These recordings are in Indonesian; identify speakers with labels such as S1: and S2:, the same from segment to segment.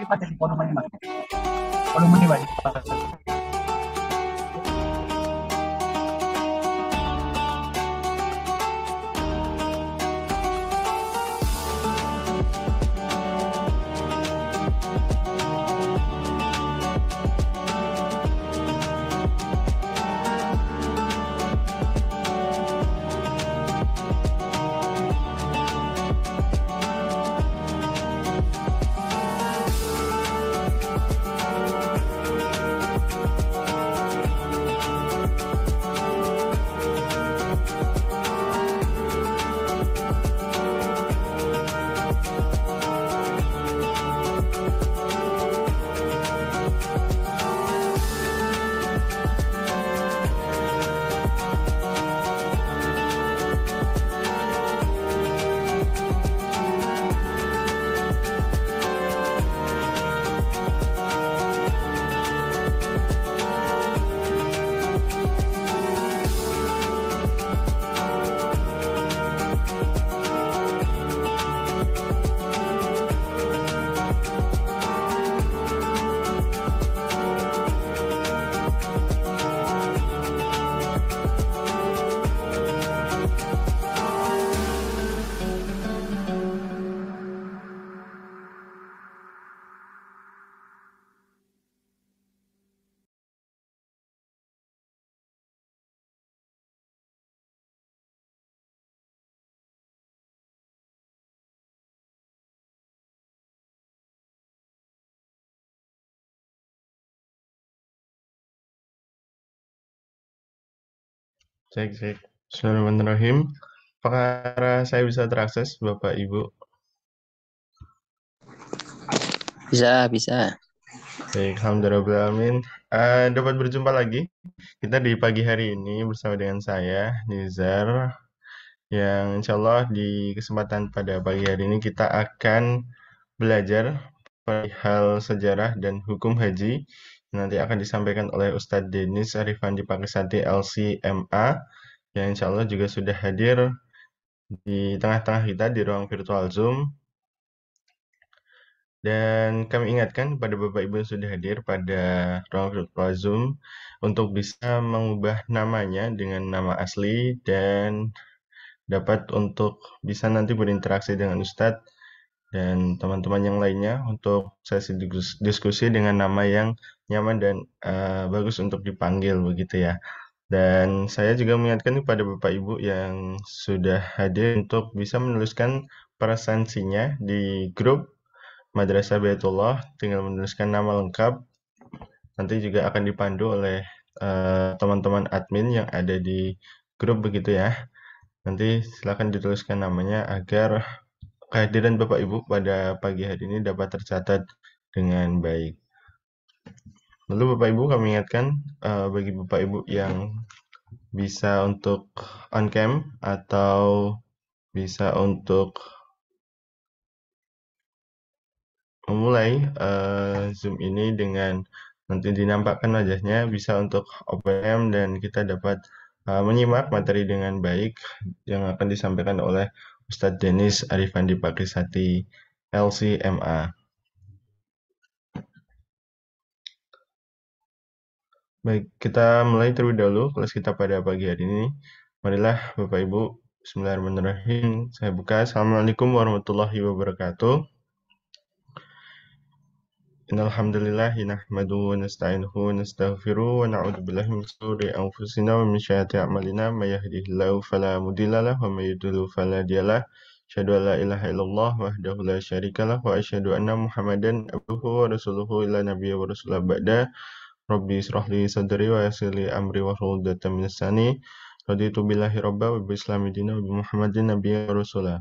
S1: dipasa di volume di dipasa.
S2: Cek, cek. Bismillahirrahmanirrahim. Apakah saya bisa terakses, Bapak Ibu?
S3: Bisa, bisa.
S2: Baik, alhamdulillah. Dapat berjumpa lagi kita di pagi hari ini bersama dengan saya, Nizar, yang insya Allah di kesempatan pada pagi hari ini kita akan belajar hal sejarah dan hukum haji. Nanti akan disampaikan oleh Ustadz Denis Arifandi Pakisati LCMA, yang insya Allah juga sudah hadir di tengah-tengah kita di ruang virtual Zoom. Dan kami ingatkan kepada Bapak Ibu yang sudah hadir pada ruang virtual Zoom untuk bisa mengubah namanya dengan nama asli dan dapat untuk bisa nanti berinteraksi dengan Ustadz dan teman-teman yang lainnya untuk sesi diskusi dengan nama yang nyaman dan bagus untuk dipanggil begitu ya. Dan saya juga mengingatkan kepada Bapak Ibu yang sudah hadir untuk bisa menuliskan presensinya di grup Madrasah Baitullah, tinggal menuliskan nama lengkap, nanti juga akan dipandu oleh teman-teman admin yang ada di grup begitu ya. Nanti silakan dituliskan namanya agar kehadiran Bapak Ibu pada pagi hari ini dapat tercatat dengan baik. Lalu Bapak Ibu kami ingatkan bagi Bapak Ibu yang bisa untuk on cam atau bisa untuk memulai Zoom ini dengan nanti dinampakkan wajahnya, bisa untuk open cam dan kita dapat menyimak materi dengan baik yang akan disampaikan oleh Ustadz Denis Arifandi Pakisati LCMA. Baik, kita mulai terlebih dahulu kelas kita pada pagi hari ini. Marilah Bapak Ibu, Bismillahirrahmanirrahim. Saya buka. Assalamualaikum warahmatullahi wabarakatuh. Innal hamdalillah nahmaduhu wa nasta'inuhu wa nastaghfiruh wa na'udzu billahi min shururi anfusina wa min sayyiati a'malina may yahdihillahu fala mudilla lahu wa may yudlil fala hadiyalah. Asyhadu an la ilaha illallah wahdahu la syarikalah wa asyhadu anna Muhammadan abduhu wa rasuluhu ila nabiyyi wa rasulah ba'da. Rabbi israh li sadri wa yassir li amri wa hlul 'uqdatam min lisani. Raditu billahi rabba wa bi islami dina wa bi Muhammadin nabiyyan wa rasula.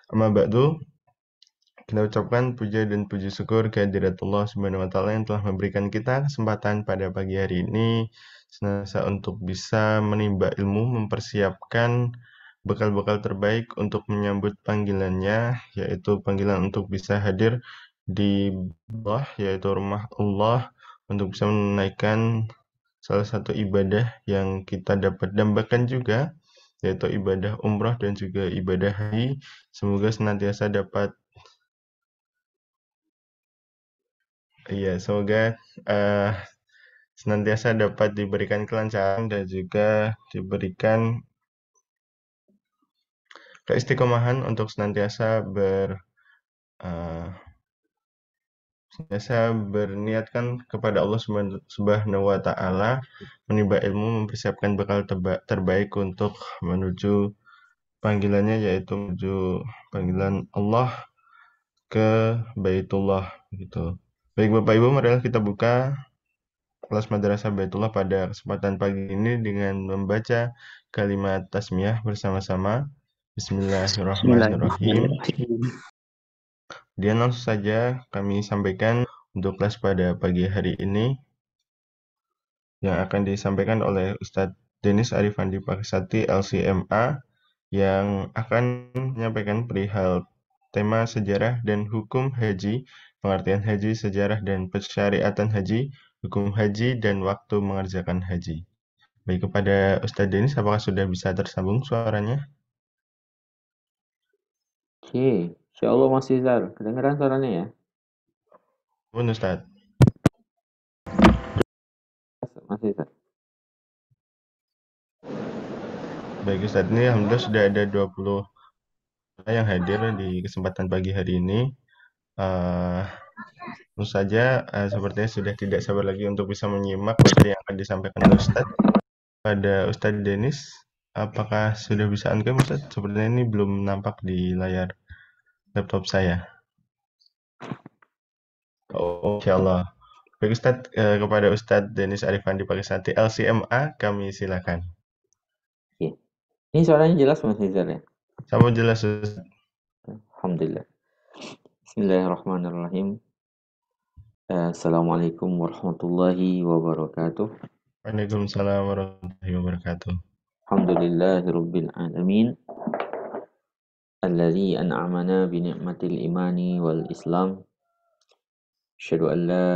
S2: Amma ba'du. Kita ucapkan puja dan puji syukur kehadirat Allah Subhanahu wa taala yang telah memberikan kita kesempatan pada pagi hari ini senantiasa untuk bisa menimba ilmu, mempersiapkan bekal-bekal terbaik untuk menyambut panggilannya, yaitu panggilan untuk bisa hadir di Allah, yaitu rumah Allah, untuk bisa menunaikan salah satu ibadah yang kita dapat dambakan juga, yaitu ibadah umrah dan juga ibadah haji. Semoga senantiasa dapat Iya, semoga eh, senantiasa dapat diberikan kelancaran dan juga diberikan keistiqomahan untuk eh, senantiasa berniatkan kepada Allah Subhanahu wa Ta'ala, menimba ilmu, mempersiapkan bekal terbaik untuk menuju panggilannya, yaitu menuju panggilan Allah ke Baitullah gitu. Baik Bapak Ibu, marilah kita buka kelas Madrasah Baitullah pada kesempatan pagi ini dengan membaca kalimat tasmiyah bersama-sama. Bismillahirrahmanirrahim.
S3: Bismillahirrahmanirrahim.
S2: Dan langsung saja kami sampaikan untuk kelas pada pagi hari ini yang akan disampaikan oleh Ustadz Denis Arifandi Pakisati LCMA yang akan menyampaikan perihal tema sejarah dan hukum haji, pengertian haji, sejarah dan persyariatan haji, hukum haji, dan waktu mengerjakan haji. Baik, kepada Ustadz Denis, apakah sudah bisa tersambung suaranya?
S4: Oke, Insya Allah Mas Rizal, kedengeran suaranya ya?
S2: Pun Ustadz.
S4: Mas Rizal.
S2: Baik Ustadz, ini alhamdulillah sudah ada 20 yang hadir di kesempatan pagi hari ini. Tentu saja, sepertinya sudah tidak sabar lagi untuk bisa menyimak materi yang akan disampaikan oleh Ustadz. Pada Ustadz Denis, apakah sudah bisa on-cam Ustadz? Sepertinya ini belum nampak di layar laptop saya. Oh, Insya Allah. Baik Ustadz, kepada Ustadz Denis Arifandi Pakisati LCMA, kami silakan.
S4: Oke. Ini suaranya jelas Mas Rizal ya?
S2: Sama jelas Ustadz.
S4: Alhamdulillah. Bismillahirrahmanirrahim. Assalamualaikum warahmatullahi wabarakatuh.
S2: Waalaikumsalam warahmatullahi wabarakatuh.
S4: Alhamdulillahirabbil alamin. Alladzi an'amana bi ni'matil imani wal islam. Asyhadu an la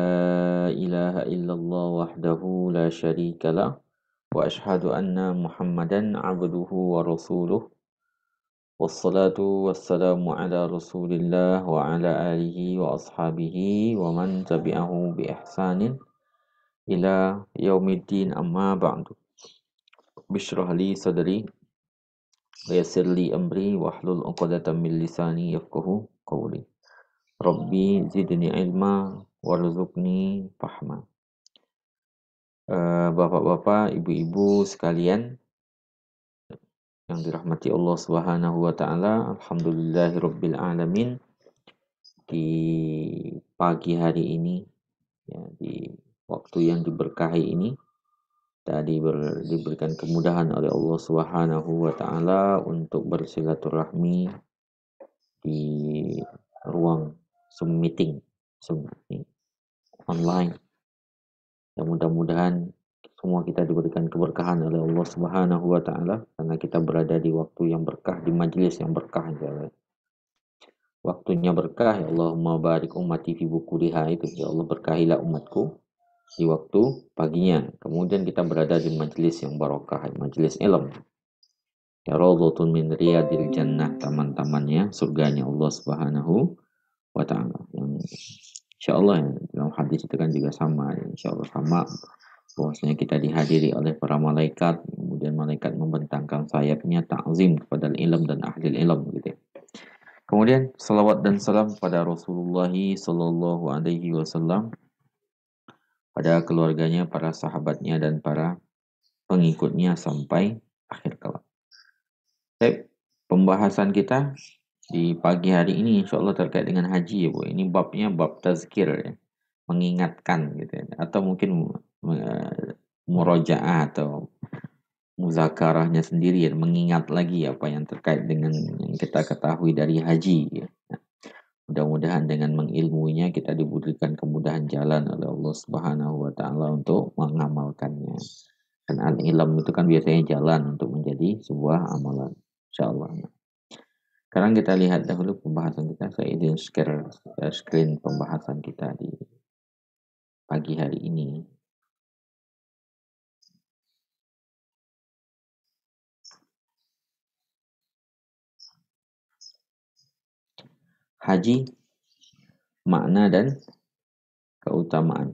S4: ilaha illallah wahdahu la syarika lah wa asyhadu anna Muhammadan abduhu wa rasuluh. Wassalatu wassalamu ala rasulillah wa ala alihi wa ashabihi wa man tabi'ahu bi ihsanin ila yaumiddin amma ba'du. Bishrah li sadri wa yassir li amri wahlul 'uqdatam min lisani yafqahu qawli. Rabbi zidni ilma warzuqni fahma. Bapak-bapak, ibu-ibu sekalian yang dirahmati Allah Subhanahu wa taala, alhamdulillahirabbil alamin. Di pagi hari ini ya, di waktu yang diberkahi ini tadi diberikan kemudahan oleh Allah Subhanahu wa taala untuk bersilaturahmi di ruang Zoom meeting online. Ya, mudah-mudahan semua kita diberikan keberkahan oleh Allah Subhanahu wa taala karena kita berada di waktu yang berkah, di majelis yang berkah ya. Waktunya berkah, ya Allahumma barik ummati fi bukuriha, itu ya Allah berkahilah umatku di waktu paginya. Kemudian kita berada di majelis yang barokah, majelis ilmu. Ya raudhatun min riyadil jannah, taman-tamannya surganya Allah Subhanahu wa taala. Yang insyaallah ya, dalam hadis itu kan juga sama, insyaallah sama bahwasanya kita dihadiri oleh para malaikat, kemudian malaikat membentangkan sayapnya ta'zim kepada ilmu dan ahli ilmu gitu ya. Kemudian salawat dan salam pada Rasulullah sallallahu alaihi wasallam, pada keluarganya, para sahabatnya dan para pengikutnya sampai akhir kelak. Baik, pembahasan kita di pagi hari ini insyaallah terkait dengan haji ya Bu. Ini babnya bab tazkir ya, mengingatkan gitu ya. Atau mungkin murojaah atau muzakarahnya sendiri ya, mengingat lagi apa yang terkait dengan yang kita ketahui dari haji ya. Mudah-mudahan dengan mengilmuinya kita diberikan kemudahan jalan oleh Allah Subhanahu wa taala untuk mengamalkannya. Dan al-ilm itu kan biasanya jalan untuk menjadi sebuah amalan. Insyaallah. Sekarang kita lihat dahulu pembahasan kita. Saya ingin share screen pembahasan kita di pagi hari ini. Haji, makna dan keutamaan.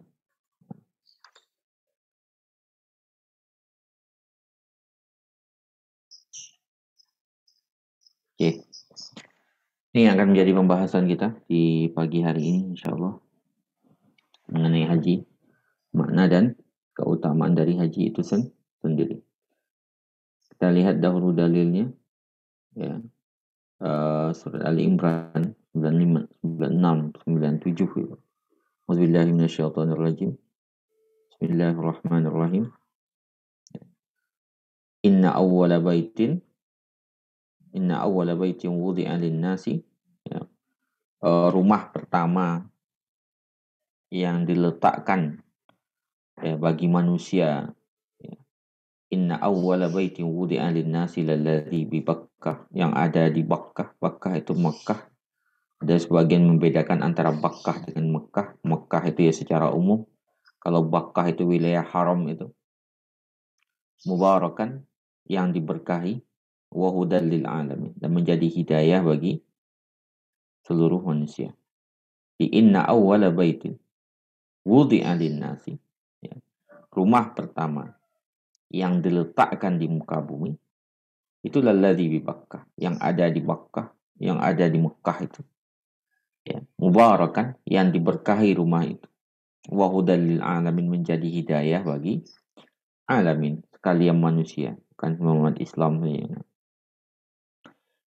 S4: Oke. Ini akan menjadi pembahasan kita di pagi hari ini, insyaAllah, mengenai haji, makna dan keutamaan dari haji itu sendiri. Kita lihat dahulu dalilnya, ya. Surat Ali Imran 95, 96, 97. Auzubillahi minasyaitonirrajim. Bismillahirrahmanirrahim. Inna awwala baitin wudi'a lin-nasi, ya. Rumah pertama yang diletakkan, ya, bagi manusia, ya. Inna awwala baitin wudi'a lin-nasi lalladzi bi Bakkah, yang ada di Bakkah. Bakkah itu Makkah. Ada sebagian membedakan antara Bakkah dengan Mekah. Mekah itu ya secara umum. Kalau Bakkah itu wilayah haram itu. Mubarakan, yang diberkahi, wa hudal lil alamin, dan menjadi hidayah bagi seluruh manusia. Di inna awwala baitin wudi'a lin-nasi, ya. Rumah pertama yang diletakkan di muka bumi itu lalladzi bi Bakkah, yang ada di Bakkah, yang ada di Mekah itu, ya. Mubarakan, yang diberkahi rumah itu, wa hudal lil alamin, menjadi hidayah bagi alamin, sekalian manusia, bukan umat Islam, ya.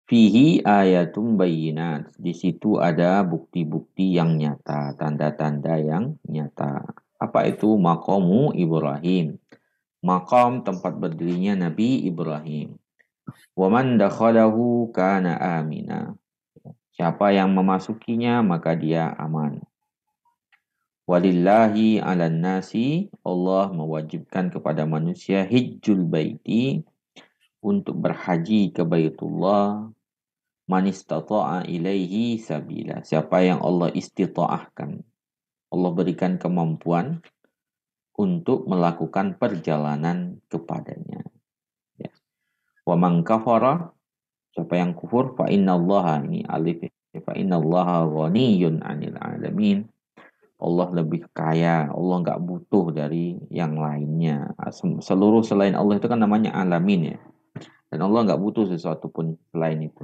S4: Fihi ayatum bayyinat, di situ ada bukti-bukti yang nyata, tanda-tanda yang nyata. Apa itu? Maqamu Ibrahim, maqam tempat berdirinya Nabi Ibrahim. Wa man dakhalahu kana amina, siapa yang memasukinya maka dia aman. Walillahi 'alan nasi, Allah mewajibkan kepada manusia hijjul baiti, untuk berhaji ke Baitullah, man istata'a ilaihi sabila, siapa yang Allah istita'ahkan, Allah berikan kemampuan untuk melakukan perjalanan kepadanya, ya. Wa man kafara, siapa yang kufur, fa innallaha, ini alif, fa innallaha ghaniyun 'anil 'alamin, Allah lebih kaya, Allah nggak butuh dari yang lainnya. Seluruh selain Allah itu kan namanya alamin, ya. Dan Allah nggak butuh sesuatu pun selain itu.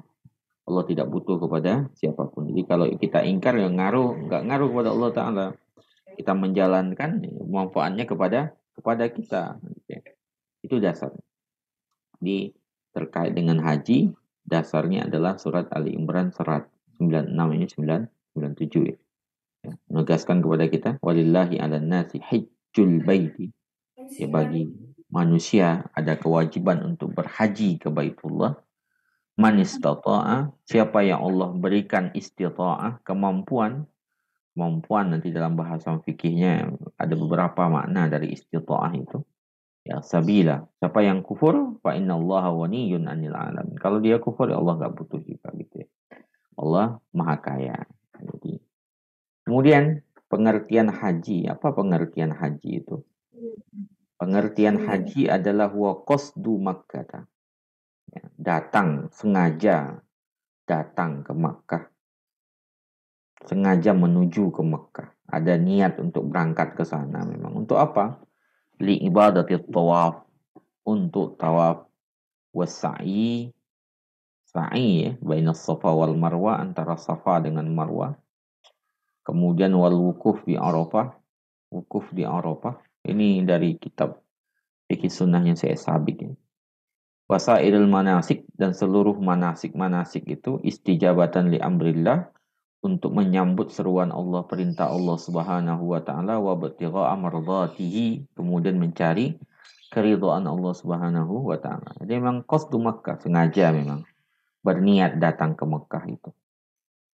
S4: Allah tidak butuh kepada siapapun. Jadi kalau kita ingkar, ya nggak ngaruh kepada Allah Ta'ala. Kita menjalankan, manfaatnya kepada kita. Itu dasar. Jadi terkait dengan haji, dasarnya adalah surat Ali Imran 96 ini 97, ya. Menegaskan kepada kita, walillahi 'alan nasi hajjul baiti, ya, bagi manusia ada kewajiban untuk berhaji ke Baitullah. Man istata'a, siapa yang Allah berikan istita'ah, kemampuan nanti dalam bahasa fikihnya ada beberapa makna dari istita'ah itu, ya, sabila, siapa yang kufur, fa innallaha ghaniyun 'anil 'alamin, kalau dia kufur, ya Allah nggak butuh juga, gitu, ya. Allah maha kaya. Jadi, kemudian pengertian haji, apa pengertian haji itu? Pengertian haji adalah huwa qasdu Makkah, ya, datang, sengaja datang ke Makkah, sengaja menuju ke Makkah, ada niat untuk berangkat ke sana. Memang untuk apa? Li ibadati tawaf, untuk tawaf, wassa'i, sa'i, ya, bainas Safa wal Marwah, antara Safa dengan Marwah. Kemudian wal wukuf di Arafah, wukuf di Arafah. Ini dari kitab fikih sunnahnya saya Sabik, ya. Wasairil manasik, dan seluruh manasik itu istijabatan li amrillah, untuk menyambut seruan Allah, perintah Allah Subhanahu wa taala, wa btigha'a mardatihi, kemudian mencari keridhaan Allah Subhanahu wa taala. Jadi memang qasdu Makkah, sengaja memang berniat datang ke Makkah itu.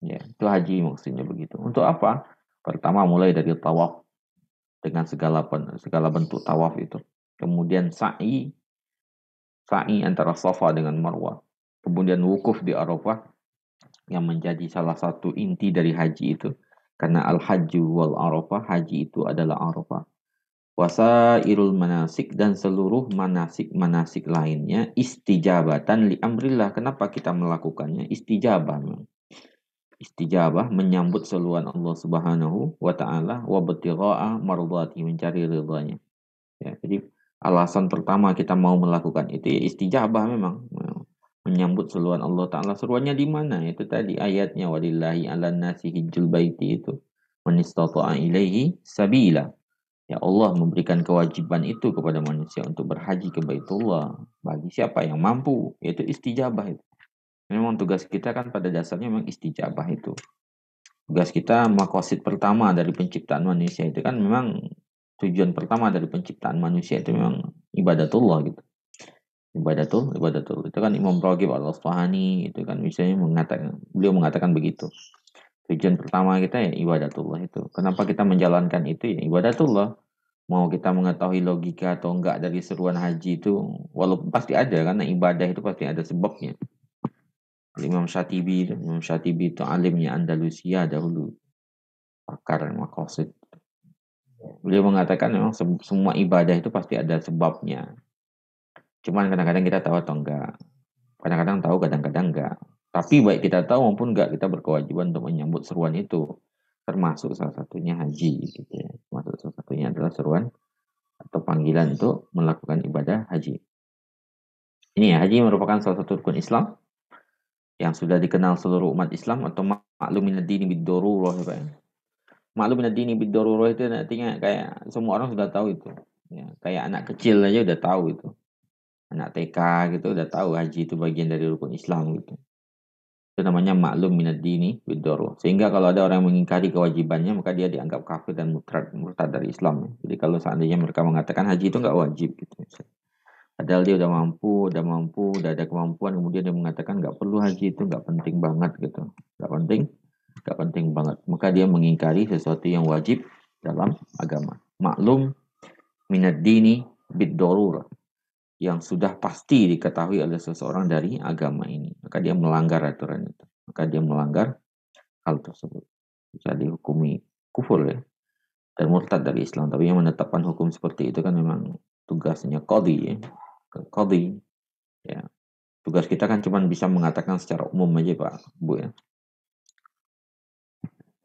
S4: Ya, itu haji maksudnya begitu. Untuk apa? Pertama mulai dari tawaf dengan segala bentuk tawaf itu. Kemudian sa'i antara Safa dengan Marwah. Kemudian wukuf di Arafah, yang menjadi salah satu inti dari haji itu. Karena al-hajju wal Arafah, haji itu adalah Arafah. Wasairul manasik, dan seluruh manasik lainnya istijabatan li amrillah. Kenapa kita melakukannya? Istijabah. istijabah, menyambut seruan Allah Subhanahu wa taala, wa btigha'a mardhati, mencari ridhanya. Ya, jadi alasan pertama kita mau melakukan itu ya istijabah memang. Menyambut seruan Allah taala. Seruannya di mana? Itu tadi ayatnya walillahi 'alan nasi hijjul baiti itu. Man istata'a ilaihi sabila. Ya Allah memberikan kewajiban itu kepada manusia untuk berhaji ke Baitullah bagi siapa yang mampu, yaitu istijabah itu. Memang tugas kita kan pada dasarnya memang istijabah itu. Tugas kita maqasid pertama dari penciptaan manusia itu kan memang tujuan pertama dari penciptaan manusia itu memang ibadatullah gitu. Ibadatul itu kan Imam Raghib Al-Asfahani itu kan misalnya beliau mengatakan begitu. Tujuan pertama kita ya ibadatullah itu. Kenapa kita menjalankan itu ya ibadatullah. Mau kita mengetahui logika atau enggak dari seruan haji itu, walaupun pasti ada karena ibadah itu pasti ada sebabnya. Imam Syatibi itu alimnya Andalusia dahulu, pakar maqasid. Beliau mengatakan memang semua ibadah itu pasti ada sebabnya. Cuman kadang-kadang kita tahu atau enggak. Kadang-kadang tahu, kadang-kadang enggak. Tapi baik kita tahu maupun enggak, kita berkewajiban untuk menyambut seruan itu. Termasuk salah satunya haji. Gitu ya. Termasuk salah satunya adalah seruan atau panggilan untuk melakukan ibadah haji. Ini ya, haji merupakan salah satu rukun Islam yang sudah dikenal seluruh umat Islam atau ma'lumin ad-dini bid-darurah ya Pak. Ma'lumin ad-dini bid-darurah itu artinya kayak semua orang sudah tahu itu. Ya, kayak anak kecil aja udah tahu itu. Anak TK gitu udah tahu haji itu bagian dari rukun Islam gitu. Itu namanya maklum minad dini bid-darurah. Sehingga kalau ada orang yang mengingkari kewajibannya maka dia dianggap kafir dan murtad dari Islam. Jadi kalau seandainya mereka mengatakan haji itu nggak wajib gitu. Padahal dia udah mampu, udah ada kemampuan, kemudian dia mengatakan nggak perlu haji itu nggak penting banget gitu, nggak penting banget. Maka dia mengingkari sesuatu yang wajib dalam agama. Maklum minad dini bid-darurah, yang sudah pasti diketahui oleh seseorang dari agama ini. Maka dia melanggar aturan itu. Maka dia melanggar hal tersebut. Bisa dihukumi kufur ya. Dan murtad dari Islam. Tapi yang menetapkan hukum seperti itu kan memang tugasnya qadhi ya. Qadhi. Ya. Tugas kita kan cuma bisa mengatakan secara umum aja Pak, Bu ya.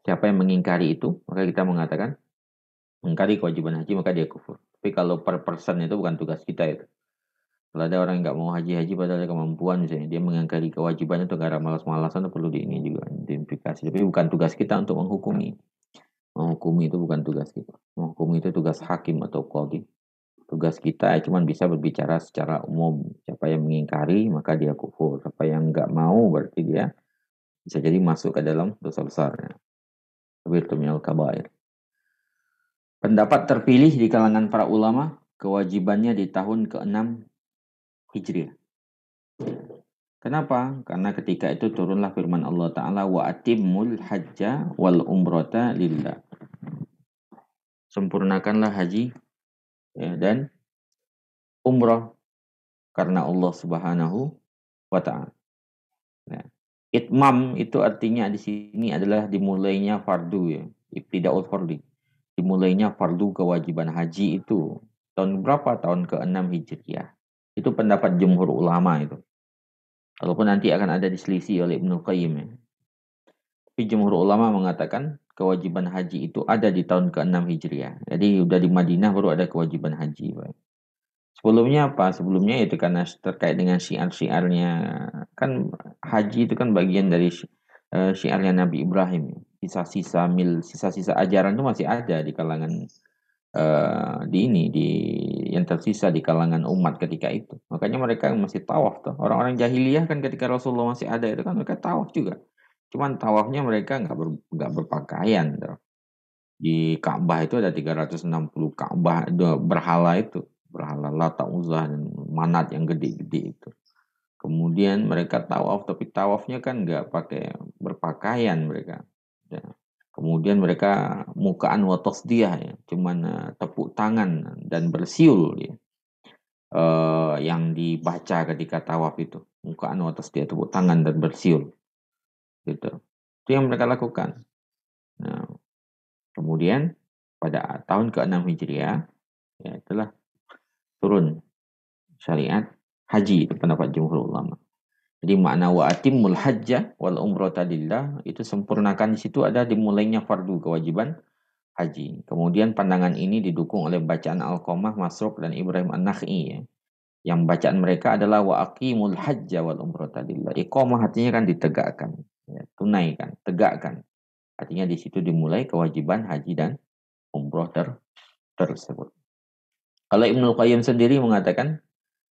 S4: Siapa yang mengingkari itu, maka kita mengatakan mengingkari kewajiban haji maka dia kufur. Tapi kalau per person itu bukan tugas kita itu. Kalau ada orang yang nggak mau haji padahal ada kemampuan misalnya dia mengingkari kewajibannya atau gara malas-malasan perlu di ini juga identifikasi. Tapi bukan tugas kita untuk menghukumi. Menghukumi itu bukan tugas kita. Menghukumi itu tugas hakim atau qadhi. Tugas kita cuma bisa berbicara secara umum. Siapa yang mengingkari maka dia kufur. Siapa yang nggak mau berarti dia bisa jadi masuk ke dalam dosa besarnya. Kabiratu minal kabair. Pendapat terpilih di kalangan para ulama kewajibannya di tahun ke-6 Hijriah. Kenapa? Karena ketika itu turunlah firman Allah Ta'ala wa atimmul hajja wal umrata lillah. Sempurnakanlah haji ya, dan umrah karena Allah Subhanahu wa Ta'ala. Nah, itmam itu artinya di sini adalah dimulainya fardu ya, ibtidaul fardi. Dimulainya fardu kewajiban haji itu tahun berapa? Tahun ke-6 Hijriah. Itu pendapat jumhur ulama itu. Walaupun nanti akan ada diselisih oleh Ibnu Qayyim ya. Tapi jumhur ulama mengatakan kewajiban haji itu ada di tahun ke-6 Hijriah. Jadi udah di Madinah baru ada kewajiban haji. Pak. Sebelumnya apa? Sebelumnya itu karena terkait dengan syiar-syiarnya. Kan haji itu kan bagian dari syiarnya Nabi Ibrahim. Sisa-sisa ajaran itu masih ada di kalangan yang tersisa di kalangan umat ketika itu. Makanya mereka masih tawaf tuh. Orang-orang jahiliyah kan ketika Rasulullah masih ada itu kan mereka tawaf juga. Cuman tawafnya mereka nggak berpakaian tuh. Di Ka'bah itu ada 360 Ka'bah berhala itu, berhala Lata Uzza dan Manat yang gede-gede itu. Kemudian mereka tawaf tapi tawafnya kan nggak pakai berpakaian mereka. Ya. Kemudian mereka mukaan wa tasdiyah ya, cuman tepuk tangan dan bersiul ya. Yang dibaca ketika tawaf itu, mukaan wa tasdiyah, tepuk tangan dan bersiul. Gitu. Itu yang mereka lakukan. Nah, kemudian pada tahun ke-6 Hijriah ya telah turun syariat haji itu pendapat jumhur ulama. Jadi makna wa atimul hajjah wal umrata lillah itu sempurnakan, di situ ada dimulainya fardu kewajiban haji. Kemudian pandangan ini didukung oleh bacaan Alqamah, Masruq dan Ibrahim An-Nakhai ya. Yang bacaan mereka adalah wa aqimul hajja wal umrata lillah. Iqamah artinya kan ditegakkan, ya, tunaikan, tegakkan. Artinya di situ dimulai kewajiban haji dan umroh tersebut. Kalau Ibnul Qayyim sendiri mengatakan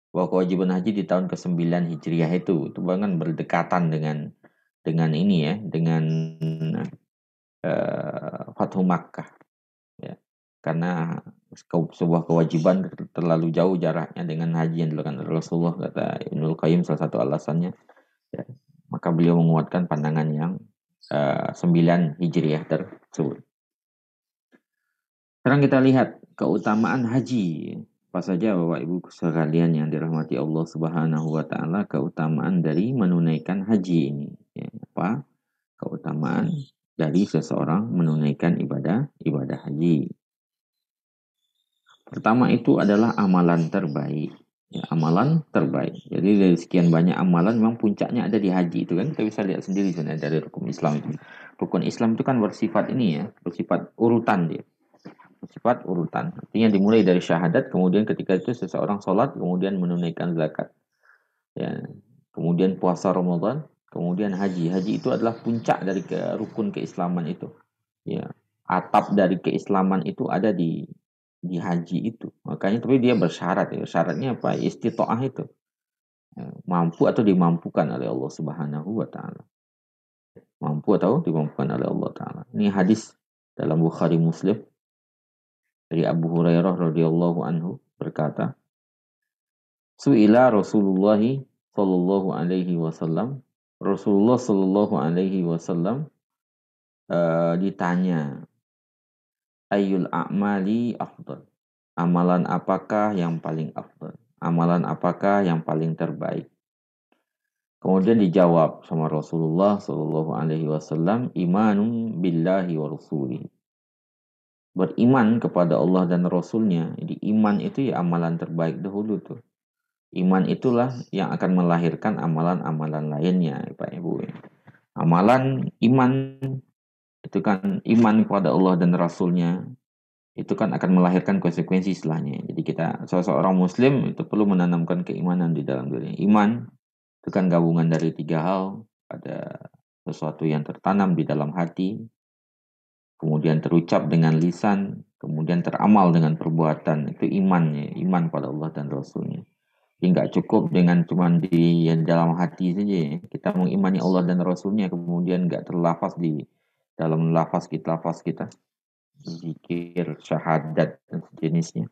S4: bahwa kewajiban haji di tahun ke-9 Hijriah itu bahkan berdekatan dengan ini ya, dengan Fathu Makkah ya. Karena sebuah kewajiban terlalu jauh jaraknya dengan haji yang dilakukan oleh Rasulullah, kata Ibnul Qayyim salah satu alasannya ya. Maka beliau menguatkan pandangan yang 9 Hijriah tersebut. Sekarang kita lihat keutamaan haji. Apa saja Bapak Ibu sekalian yang dirahmati Allah Subhanahu wa taala, keutamaan dari menunaikan haji ini. Ya, apa? Keutamaan dari seseorang menunaikan ibadah haji. Pertama itu adalah amalan terbaik. Ya, amalan terbaik. Jadi dari sekian banyak amalan memang puncaknya ada di haji itu kan, kita bisa lihat sendiri sebenarnya dari rukun Islam itu. Rukun Islam itu kan bersifat ini ya, bersifat urutan dia. Bersifat urutan. Artinya dimulai dari syahadat, kemudian ketika itu seseorang sholat, kemudian menunaikan zakat. Ya, kemudian puasa Ramadan, kemudian haji. Haji itu adalah puncak dari rukun keislaman itu. Ya, atap dari keislaman itu ada di haji itu. Makanya tapi dia bersyarat ya. Syaratnya apa? Istitoah itu. Ya, mampu atau dimampukan oleh Allah Subhanahu wa taala. Mampu atau dimampukan oleh Allah taala. Ini hadis dalam Bukhari Muslim dari Abu Hurairah radhiyallahu anhu berkata, Su'ila Rasulullah sallallahu alaihi wasallam, Rasulullah sallallahu alaihi wasallam ditanya, ayyul a'mali afdal? Amalan apakah yang paling afdal? Amalan apakah yang paling terbaik? Kemudian dijawab sama Rasulullah sallallahu alaihi wasallam, imanun billahi wa rasulihi. Beriman kepada Allah dan Rasulnya. Jadi iman itu ya amalan terbaik dahulu tuh. Iman itulah yang akan melahirkan amalan-amalan lainnya, Pak Ibu. Amalan iman itu kan iman kepada Allah dan Rasulnya. Itu kan akan melahirkan konsekuensi setelahnya. Jadi kita seorang Muslim itu perlu menanamkan keimanan di dalam diri. Iman itu kan gabungan dari 3 hal. Ada sesuatu yang tertanam di dalam hati, kemudian terucap dengan lisan, kemudian teramal dengan perbuatan. Itu imannya, iman pada Allah dan Rasulnya. Jadi nggak cukup dengan cuma di dalam hati saja. Kita mengimani Allah dan Rasulnya, kemudian nggak terlafaz di dalam lafaz kita, zikir, syahadat dan sejenisnya.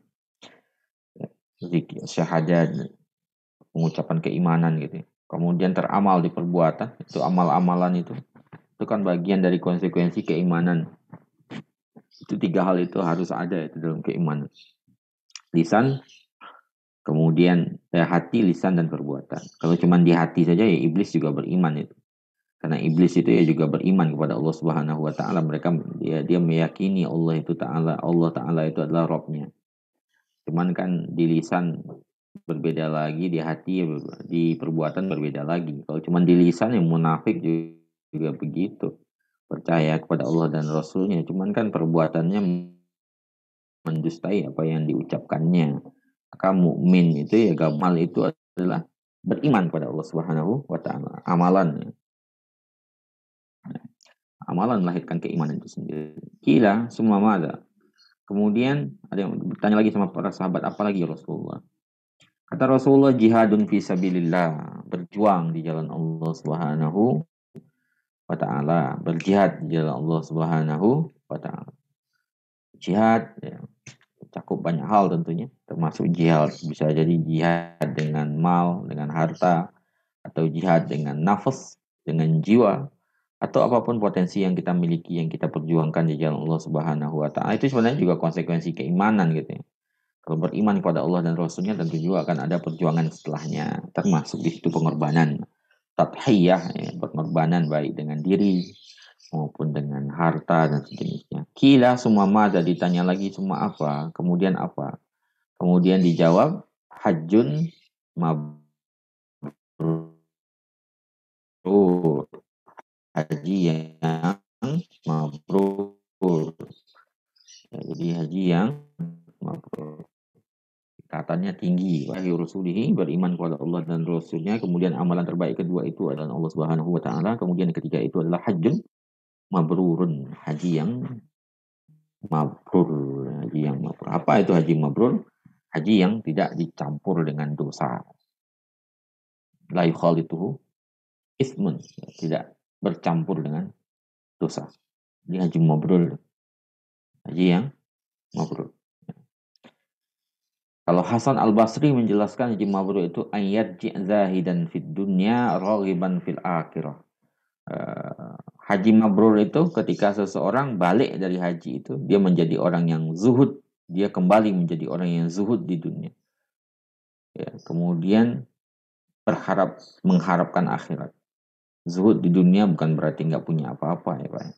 S4: Zikir, syahadat, pengucapan keimanan gitu. Kemudian teramal di perbuatan, itu amal-amalan itu kan bagian dari konsekuensi keimanan. Itu 3 hal itu harus ada itu dalam keimanan. Lisan, kemudian hati, lisan, dan perbuatan. Kalau cuma di hati saja ya iblis juga beriman itu. Karena iblis itu ya juga beriman kepada Allah Subhanahu wa taala. Mereka dia meyakini Allah Taala itu adalah Rabb-nya. Cuman kan di lisan berbeda lagi, di hati di perbuatan berbeda lagi. Kalau cuma di lisan yang munafik juga begitu. Percaya kepada Allah dan Rasulnya, cuman kan perbuatannya mendustai apa yang diucapkannya. Maka mukmin itu ya gamal itu adalah beriman kepada Allah Subhanahu wa taala. Amalan melahirkan keimanan itu sendiri. Kila semua mada. Kemudian ada yang bertanya lagi sama para sahabat, apa lagi Rasulullah? Kata Rasulullah, jihadun fi sabilillah, berjuang di jalan Allah Subhanahu wa taala, berjihad di jalan Allah Subhanahu wa taala. Jihad ya, cakup banyak hal tentunya, termasuk jihad bisa jadi jihad dengan mal, dengan harta, atau jihad dengan nafas, dengan jiwa, atau apapun potensi yang kita miliki yang kita perjuangkan di jalan Allah Subhanahu wa taala. Itu sebenarnya juga konsekuensi keimanan gitu ya. Kalau beriman kepada Allah dan Rasulnya tentu juga akan ada perjuangan setelahnya, termasuk di situ pengorbanan, tadhiyah ya, pengorbanan baik dengan diri maupun dengan harta dan sejenisnya. Kila semua mada, ditanya lagi semua apa, kemudian apa? Kemudian dijawab hajjun mabrur, mabrur. Haji yang mabrur. Ya, jadi haji yang mabrur. Tingkatannya tinggi. Wahai Rasulihi, beriman kepada Allah dan Rasulnya. Kemudian amalan terbaik kedua itu adalah Allah Subhanahu wa Ta'ala. Kemudian yang ketiga itu adalah hajjun mabrurun. Haji yang mabrur. Haji yang mabrur. Apa itu haji mabrur? Haji yang tidak dicampur dengan dosa. La yukhalituhu ismun. Tidak bercampur dengan dosa. Ini haji mabrur. Haji yang mabrur. Kalau Hasan Al-Basri menjelaskan haji mabrur itu ayat zahidan fid dunya raghiban fil akhirah. Haji mabrur itu ketika seseorang balik dari haji itu dia menjadi orang yang zuhud, dia kembali menjadi orang yang zuhud di dunia. Ya, kemudian mengharapkan akhirat. Zuhud di dunia bukan berarti nggak punya apa-apa ya Pak.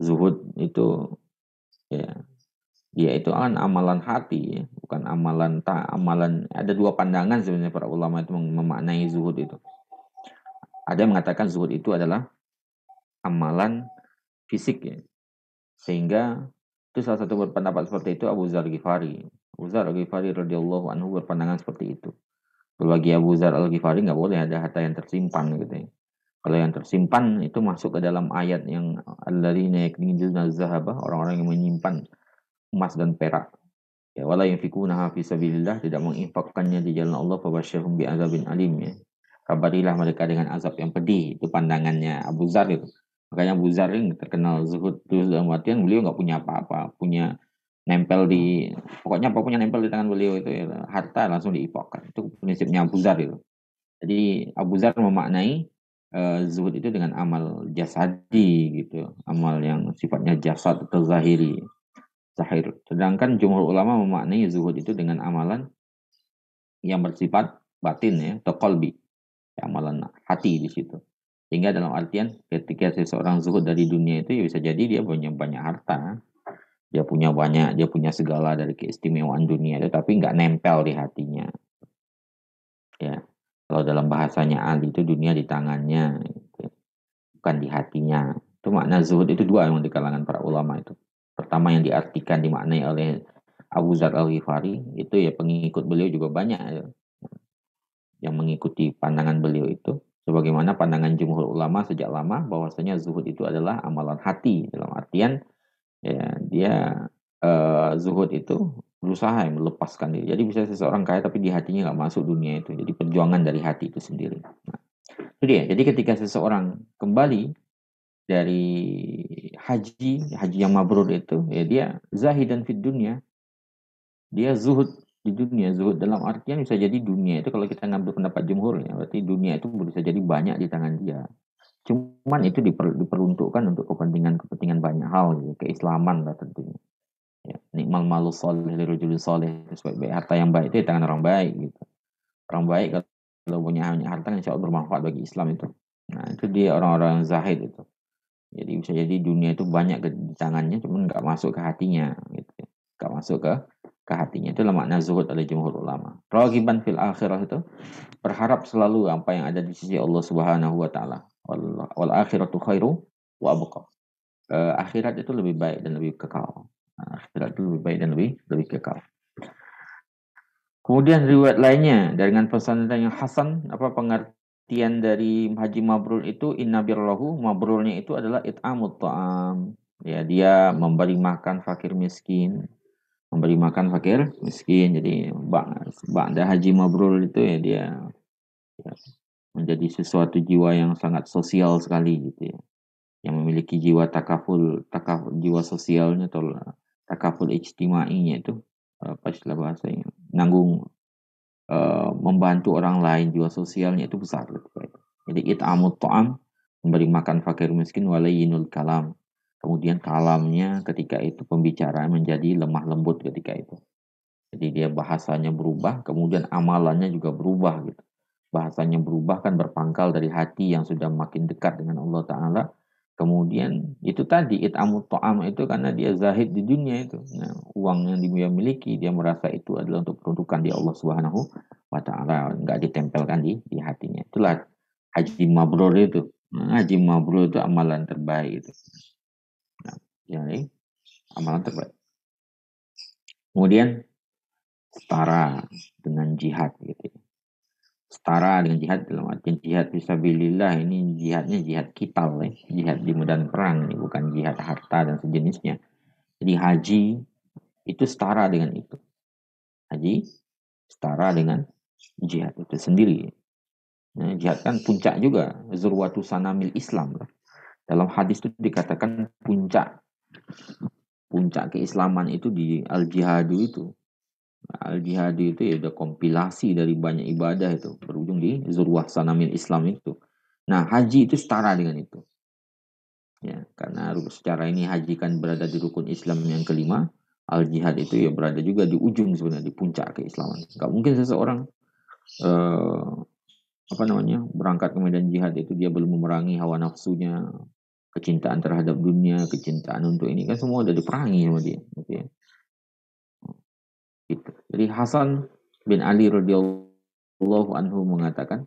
S4: Zuhud itu ya dia itu kan amalan hati ya, bukan amalan ada dua pandangan sebenarnya para ulama itu memaknai zuhud itu. Ada yang mengatakan zuhud itu adalah amalan fisik ya. Sehingga itu salah satu berpendapat seperti itu Abu Dzar Al-Ghifari. Abu Dzar Al-Ghifari radhiyallahu anhu berpandangan seperti itu. Bagi Abu Dzar Al-Ghifari nggak boleh ada harta yang tersimpan gitu ya. Kalau yang tersimpan itu masuk ke dalam ayat yang alladzina yaknizuna az-zahaba, orang-orang yang menyimpan emas dan perak. Ya, wala yunfikunaha fi sabilillah, tidak menginfakkannya di jalan Allah, fabasyirhum bi'adzabin alim ya. Kabarilah mereka dengan azab yang pedih. Itu pandangannya Abu Dzar itu. Makanya Abu Dzar ini terkenal zuhud itu dalam artian beliau nggak punya apa-apa, punya nempel pokoknya apapun yang nempel di tangan beliau itu ya, harta langsung diinfakkan. Itu prinsipnya Abu Dzar itu. Jadi Abu Dzar memaknai zuhud itu dengan amal jasadi gitu, amal yang sifatnya jasad atau zahiri. Zahir. Sedangkan jumhur ulama memaknai zuhud itu dengan amalan yang bersifat batin ya, atau qalbi, ya, amalan hati di situ. Sehingga dalam artian ketika seseorang zuhud dari dunia itu ya bisa jadi dia punya banyak harta, dia punya segala dari keistimewaan dunia itu, tapi nggak nempel di hatinya. Ya, kalau dalam bahasanya Ali itu dunia di tangannya, gitu. Bukan di hatinya. Itu makna zuhud itu dua yang di kalangan para ulama itu. Pertama yang diartikan dimaknai oleh Abu Dzar Al-Ghifari itu ya pengikut beliau juga banyak ya, yang mengikuti pandangan beliau itu. Sebagaimana pandangan jumhur ulama sejak lama bahwasanya zuhud itu adalah amalan hati, dalam artian ya dia zuhud itu berusaha melepaskan diri. Jadi bisa seseorang kaya tapi di hatinya nggak masuk dunia itu. Jadi perjuangan dari hati itu sendiri. Nah, itu dia. Jadi ketika seseorang kembali dari haji yang mabrur itu ya dia zahidan fid dunya, dia zuhud di dunia. Zuhud dalam artian bisa jadi dunia itu kalau kita ngambil pendapat jumhur ya berarti dunia itu bisa jadi banyak di tangan dia, cuman itu diperuntukkan untuk kepentingan banyak hal gitu. Keislaman lah tentunya ya. Nikmal malu soleh lirujulin soleh, sebaik-baik harta yang baik itu di tangan orang baik gitu. Orang baik kalau punya harta insya Allah bermanfaat bagi Islam itu. Nah itu dia orang-orang zahid itu. Jadi bisa jadi dunia itu banyak di tangannya, cuman nggak masuk ke hatinya, gitu. Nggak masuk ke hatinya. Itulah makna zuhud oleh jumhur ulama. Raghiban fil akhirah itu berharap selalu apa yang ada di sisi Allah Subhanahu wa Ta'ala. Wal akhiratu khairu wa abqa. Akhirat itu lebih baik dan lebih kekal. Akhirat itu lebih baik dan lebih kekal. Kemudian riwayat lainnya dengan pesan yang hasan, apa pengertian dari haji mabrur itu inna birrahu, mabrurnya itu adalah it'amut ta'am. Ya, dia memberi makan fakir miskin. Memberi makan fakir miskin. Jadi ba'da haji mabrur itu ya dia ya, menjadi sesuatu jiwa yang sangat sosial sekali gitu ya. Yang memiliki jiwa takaful jiwa sosialnya atau takaful ijtimainya itu apa istilah bahasanya, nanggung membantu orang lain, jiwa sosialnya itu besar gitu. Jadi it'amut ta'am, memberi makan fakir miskin, walayinul kalam. Kemudian kalamnya ketika itu pembicaraan menjadi lemah lembut ketika itu. Jadi dia bahasanya berubah, kemudian amalannya juga berubah gitu. Bahasanya berubah kan berpangkal dari hati yang sudah makin dekat dengan Allah Ta'ala. Kemudian itu tadi it'amut ta'am itu karena dia zahid di dunia itu. Nah, uang yang dia miliki dia merasa itu adalah untuk peruntukan di Allah Subhanahu wa Ta'ala, enggak ditempelkan di hatinya. Itulah Haji mabrur itu. Haji mabrur itu amalan terbaik itu. Nah, jadi amalan terbaik. Kemudian setara dengan jihad gitu. Setara dengan jihad dalam artian jihad fisabilillah ini jihadnya jihad kital ya. Jihad di medan perang ini bukan jihad harta dan sejenisnya. Jadi haji itu setara dengan itu. Haji setara dengan jihad itu sendiri. Nah, jihad kan puncak juga, zurwatu sanamil Islam. Dalam hadis itu dikatakan puncak keislaman itu di al-jihadu itu. Al-jihadu itu ya udah kompilasi dari banyak ibadah itu, berujung di zurwah sanamil Islam itu. Nah, haji itu setara dengan itu. Ya, karena secara ini haji kan berada di rukun Islam yang kelima, al-jihad itu ya berada juga di ujung sebenarnya, di puncak keislaman. Gak mungkin seseorang berangkat ke medan jihad itu dia belum memerangi hawa nafsunya, kecintaan terhadap dunia, kecintaan untuk ini kan semua udah diperangi sama dia. Okay. Gitu. Jadi Hasan bin Ali radhiyallahu anhu mengatakan,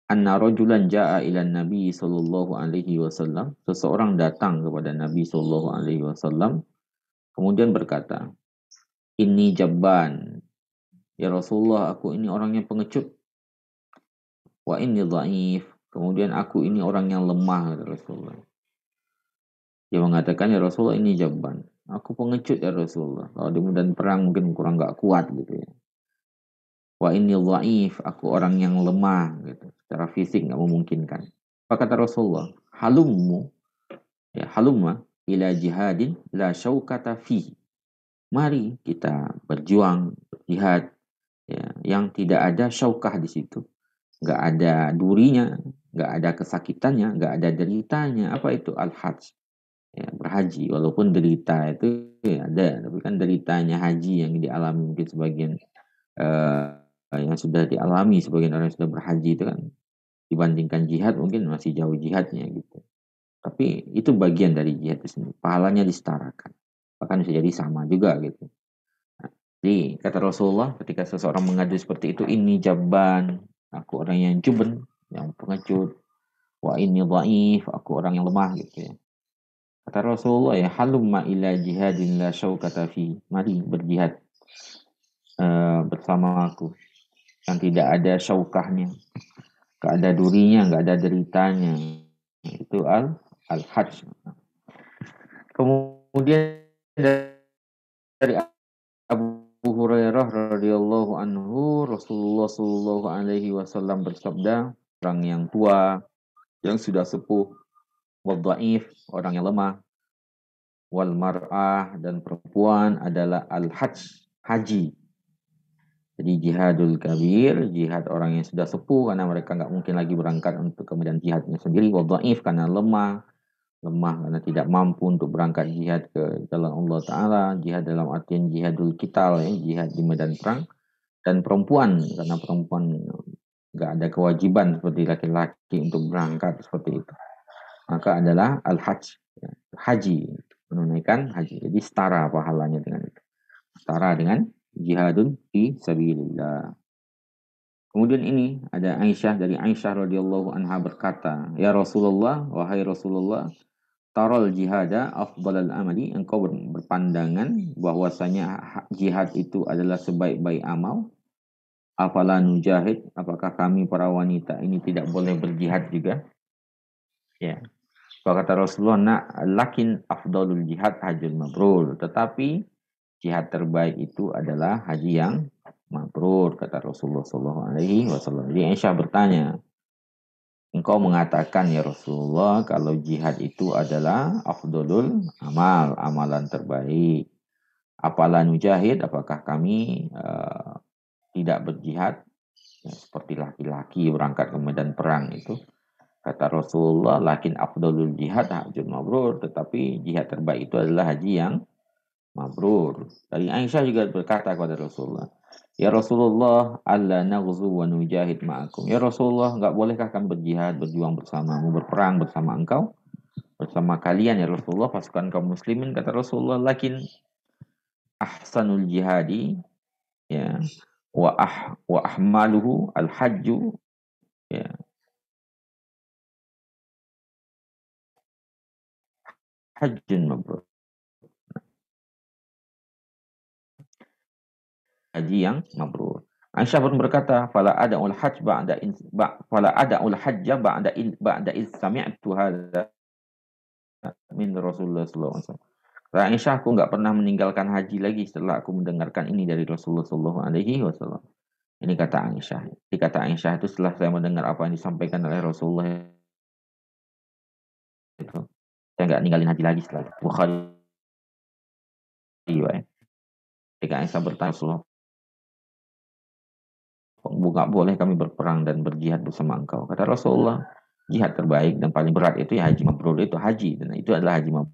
S4: anna rajulan jaa ila Nabi sallallahu alaihi wasallam, seseorang datang kepada Nabi sallallahu alaihi wasallam kemudian berkata, "Inni jabban, ya Rasulullah, aku ini orang yang pengecut. Wa inni dhaif, kemudian aku ini orang yang lemah," kata Rasulullah. Dia mengatakan, "Ya Rasulullah, ini jabban, aku pengecut ya Rasulullah. Kalau di medan perang mungkin kurang gak kuat gitu ya. Wa inni dhaif, aku orang yang lemah gitu. Secara fisik gak memungkinkan." Apa kata Rasulullah? Halumma ila jihadin la syaukata fihi. Mari kita berjuang, berjihad ya, yang tidak ada syaukah di situ. Gak ada durinya, gak ada kesakitannya, gak ada deritanya. Apa itu al-hajj? Ya, berhaji, walaupun derita itu ya ada, tapi kan deritanya haji yang dialami mungkin sebagian yang sudah dialami sebagian orang yang sudah berhaji itu kan dibandingkan jihad mungkin masih jauh jihadnya gitu. Tapi itu bagian dari jihad itu sendiri, pahalanya disetarakan, bahkan bisa jadi sama juga gitu. Nah, jadi kata Rasulullah ketika seseorang mengadu seperti itu, ini jabban, aku orang yang juben, yang pengecut, wa ini dhaif, aku orang yang lemah gitu ya. Kata Rasulullah ya, halumma ila jihadin la syaukata fi. Mari berjihad bersama aku yang tidak ada syaukahnya, gak ada durinya, gak ada deritanya. Itu al-hajj. Kemudian dari Abu Hurairah radhiyallahu anhu, Rasulullah sallallahu alaihi wasallam bersabda, orang yang tua, yang sudah sepuh, wadhaif, orang yang lemah, wal mar'ah, dan perempuan adalah al-hajj, haji. Jadi jihadul kabir, jihad orang yang sudah sepuh karena mereka nggak mungkin lagi berangkat untuk kemudian jihadnya sendiri. Wadhaif karena lemah karena tidak mampu untuk berangkat jihad ke jalan Allah Ta'ala. Jihad dalam artian jihadul kital, ya, jihad di medan perang. Dan perempuan, karena perempuan nggak ada kewajiban seperti laki-laki untuk berangkat seperti itu. Maka adalah al-hajj, ya, haji, menunaikan haji. Jadi setara pahalanya dengan itu. Setara dengan jihadun fi sabilillah. Kemudian ini ada dari Aisyah radhiyallahu anha berkata, "Ya Rasulullah, wahai Rasulullah, taral jihada afdalal amali." Engkau berpandangan bahwasanya jihad itu adalah sebaik-baik amal. Afala nujahid, apakah kami para wanita ini tidak boleh berjihad juga? Ya. Kata Rasulullah, lakin afdalul jihad hajjul mabrur. Tetapi jihad terbaik itu adalah haji yang mabrur, kata Rasulullah SAW. Jadi Aisyah bertanya, engkau mengatakan ya Rasulullah kalau jihad itu adalah afdalul amal, amalan terbaik. Apalah nujahid, apakah kami tidak berjihad ya, seperti laki-laki berangkat ke medan perang itu? Kata Rasulullah, lakin afdalul jihad hajjul mabrur. Tetapi jihad terbaik itu adalah haji yang mabrur. Dari Aisyah juga berkata kepada Rasulullah, ya Rasulullah, alla naghzu wa nujahid ma'akum. Ya Rasulullah, enggak bolehkah kami berjihad, berjuang bersamamu, berperang bersama engkau, bersama kalian ya Rasulullah, pasukan kaum muslimin? Kata Rasulullah, lakin ahsanul jihadi ya wa ahmaluhu al-hajju ya. hajjun mabrur. Haji yang mabrur. Aisyah pun berkata, fala ada'ul hajj fala ada'ul hajja ba'da iz sami'tu hadza min Rasulullah sallallahu alaihi wasallam. Kata Aisyah, aku nggak pernah meninggalkan haji lagi setelah aku mendengarkan ini dari Rasulullah sallallahu alaihi wasallam. Ini kata Aisyah. Dikata Aisyah itu setelah saya mendengar apa yang disampaikan oleh Rasulullah itu, saya nggak ninggalin haji lagi setelah itu. Bukhari riwayat. Ketika Aisyah bertanya Rasulullah, nggak boleh kami berperang dan berjihad bersama engkau. Kata Rasulullah, jihad terbaik dan paling berat itu ya haji mabrur, itu haji, dan itu adalah haji mabrur.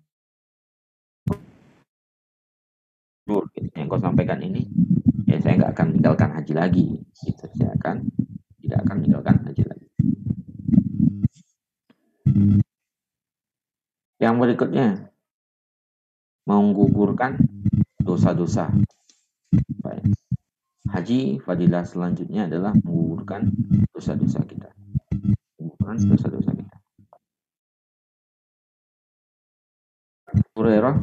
S4: Yang kau sampaikan ini, ya saya nggak akan meninggalkan haji lagi. Gitu. Saya tidak akan meninggalkan haji lagi. Yang berikutnya, menggugurkan dosa-dosa. Baik. Haji fadilah selanjutnya adalah menggugurkan dosa-dosa kita. Menggugurkan dosa-dosa kita. Hurairah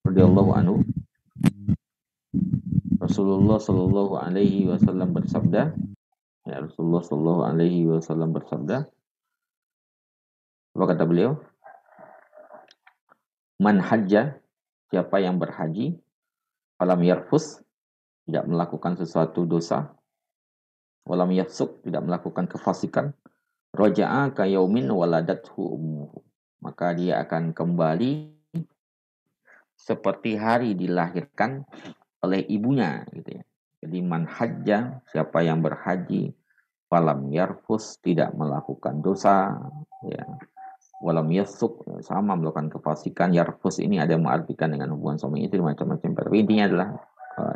S4: radhiyallahu anhu, Rasulullah sallallahu alaihi wasallam bersabda, ya Rasulullah sallallahu alaihi wasallam bersabda, apa kata beliau? Man hajja, siapa yang berhaji, falam yarfus, tidak melakukan sesuatu dosa, walam yafsuk, tidak melakukan kefasikan, raja'a ka yaumin waladathu ummuhu, maka dia akan kembali seperti hari dilahirkan oleh ibunya, gitu ya. Jadi man hajja, siapa yang berhaji, falam yarfus, tidak melakukan dosa, ya. Walam yafsuk, sama melakukan kefasikan. Yarfus ini ada yang mengartikan dengan hubungan suami istri macam-macam. Tapi intinya adalah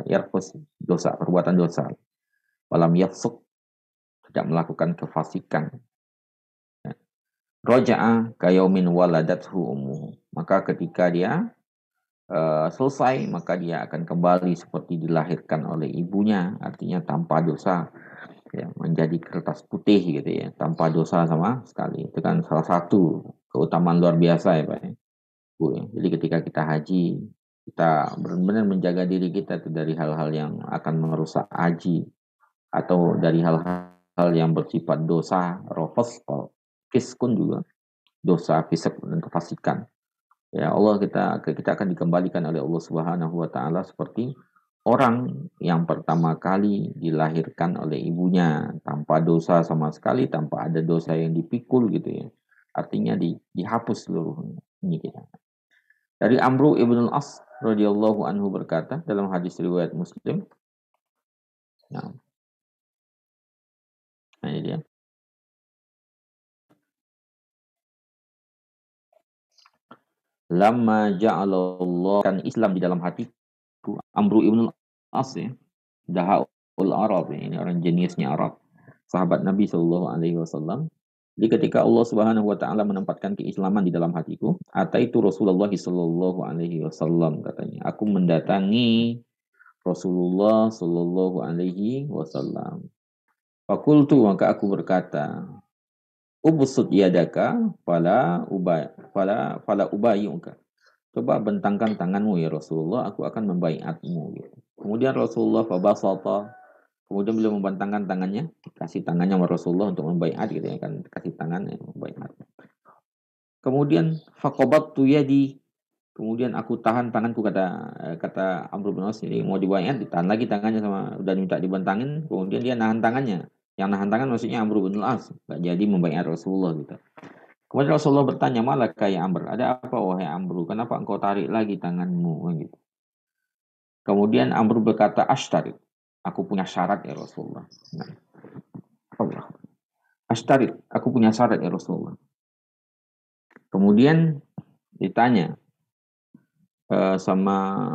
S4: yarfus, dosa, perbuatan dosa. Walam yafsuk, tidak melakukan kefasikan. Ya. Raja'a kayaumin waladathu ummuhu, maka ketika dia selesai, maka dia akan kembali seperti dilahirkan oleh ibunya, artinya tanpa dosa, ya, menjadi kertas putih gitu ya, tanpa dosa sama sekali. Itu kan salah satu keutamaan luar biasa ya Pak ya. Bu, ya. Jadi ketika kita haji, kita benar-benar menjaga diri kita dari hal-hal yang akan merusak haji, atau dari hal-hal yang bersifat dosa, rofos, fiskun juga, dosa, fisik dan kefasikan. Ya Allah, kita akan dikembalikan oleh Allah Subhanahu wa taala seperti orang yang pertama kali dilahirkan oleh ibunya, tanpa dosa sama sekali, tanpa ada dosa yang dipikul gitu ya. Artinya dihapus seluruhnya. Ini kita. Dari Amru ibn al-As radhiyallahu anhu berkata dalam hadis riwayat Muslim. Nah ini dia. Lama ja'alallah, kan Islam di dalam hatiku. Amru ibn al-As ya, Dahaul Arab ya. Ini orang jeniusnya Arab, sahabat Nabi SAW. Jadi ketika Allah Subhanahu wa taala menempatkan keislaman di dalam hatiku, ataitu Rasulullah SAW, katanya, aku mendatangi Rasulullah SAW. Fakultu, maka aku berkata, ubsut yadaka fala ubayyuka. Coba bentangkan tanganmu ya Rasulullah, aku akan membaiatmu gitu. Kemudian Rasulullah fabasata, kemudian beliau membentangkan tangannya, kasih tangannya sama Rasulullah untuk membaiat gitu ya kan, kasih tangannya membaiat. Kemudian faqabattu yadi, kemudian aku tahan tanganku, kata Amr bin As, jadi mau dibaiat ditahan lagi tangannya, sama udah minta dibentangin, kemudian dia nahan tangannya. Yang nahan tangan maksudnya Amr bin As, enggak jadi membaiat Rasulullah gitu. Kemudian Rasulullah bertanya, malah kayak Amr, ada apa wahai Amr, kenapa engkau tarik lagi tanganmu gitu. Kemudian Amr berkata, ashtarit, aku punya syarat ya Rasulullah. Nah, Allah. Ashtarit, aku punya syarat ya Rasulullah. Kemudian ditanya sama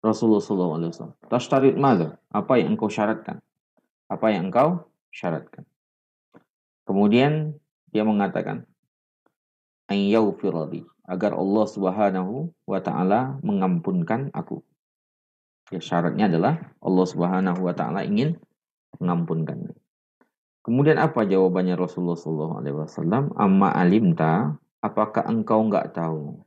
S4: Rasulullah SAW, tashtarit madza? Apa yang engkau syaratkan? Apa yang engkau syaratkan? Kemudian dia mengatakan, ayyaghfirli, agar Allah Subhanahu wa taala mengampunkan aku. Ya, syaratnya adalah Allah Subhanahu wa taala ingin mengampunkan. Kemudian apa jawabannya Rasulullah SAW? Amma alimta, apakah engkau enggak tahu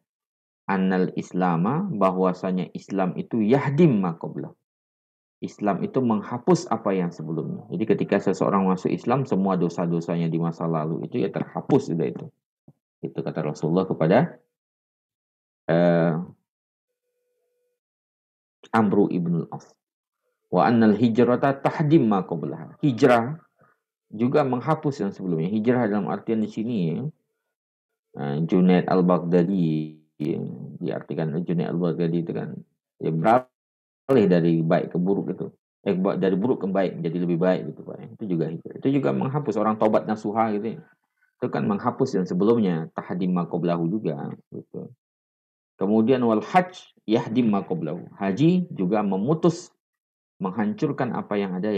S4: annal islama, bahwasanya Islam itu yahdim ma qablah. Islam itu menghapus apa yang sebelumnya. Jadi ketika seseorang masuk Islam, semua dosa-dosanya di masa lalu itu ya terhapus sudah itu. Itu kata Rasulullah kepada Amru ibn al-As. Wa annal hijrata tahdim ma qablaha. Hijrah juga menghapus yang sebelumnya. Hijrah dalam artian di sini ya, Junaid al-Baghdadi diartikan Junaid al-Baghdadi itu kan ya beralih dari baik ke buruk itu. Dari buruk ke baik jadi lebih baik gitu Pak. Itu juga hijrah. Itu juga menghapus orang taubat nasuha gitu ya. Itu kan menghapus yang sebelumnya, tahdim ma qablahu juga gitu. Kemudian wal hajj yahdim ma qablahu. Haji juga menghancurkan apa yang ada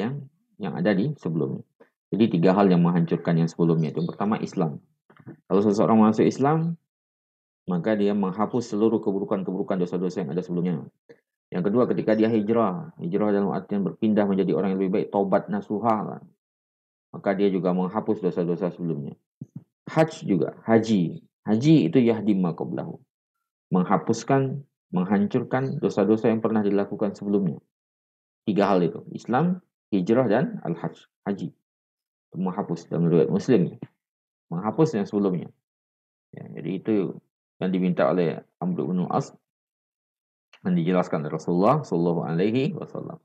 S4: di sebelumnya. Jadi 3 hal yang menghancurkan yang sebelumnya itu. Yang pertama Islam. Kalau seseorang masuk Islam, maka dia menghapus seluruh keburukan-keburukan dosa-dosa yang ada sebelumnya. Yang kedua, ketika dia hijrah dalam artian berpindah menjadi orang yang lebih baik, taubat nasuha, maka dia juga menghapus dosa-dosa sebelumnya. Hajj juga, haji itu yahdim ma qablahu. Menghapuskan, menghancurkan dosa-dosa yang pernah dilakukan sebelumnya. 3 hal itu, Islam, hijrah, dan al-hajj, haji. Menghapus dalam riwayat Muslim, menghapus yang sebelumnya. Ya, jadi itu yang diminta oleh Amr bin As dan dijelaskan oleh Rasulullah Sallallahu Alaihi Wasallam.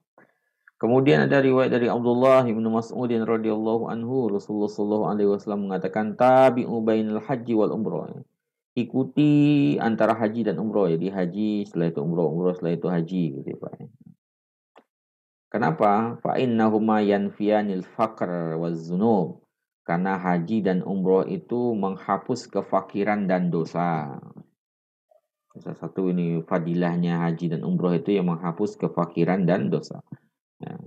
S4: Kemudian ada riwayat dari Abdullah bin Mas'ud radhiyallahu anhu, Rasulullah Sallallahu Alaihi Wasallam mengatakan tabi'u bainal haji wal umrah. Ikuti antara haji dan umrah. Jadi haji setelah itu umrah, umrah setelah itu haji gitu ya, Pak. Kenapa? Fa innahuma yanfiyanil faqr waz dzunub. Karena haji dan umroh itu menghapus kefakiran dan dosa. Salah satu ini fadilahnya haji dan umroh itu yang menghapus kefakiran dan dosa. Ya.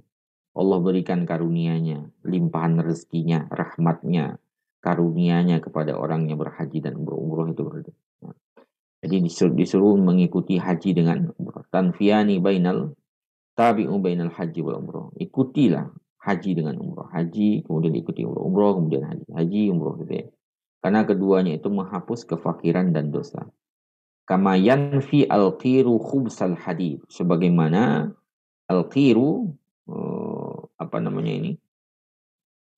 S4: Allah berikan karunia-Nya, limpahan rezekinya, rahmatnya, karunia-Nya kepada orang yang berhaji dan umroh itu berarti. Ya. Jadi disuruh mengikuti haji dengan umroh. Tanfiyani tabi'u bainal haji wal umroh. Ikutilah haji dengan umroh. Haji, kemudian diikuti umroh. Umroh, kemudian haji. Haji, umroh gitu ya. Karena keduanya itu menghapus kefakiran dan dosa. Kama yanfi al-qiru khubsal hadid. Sebagaimana al-qiru, apa namanya ini?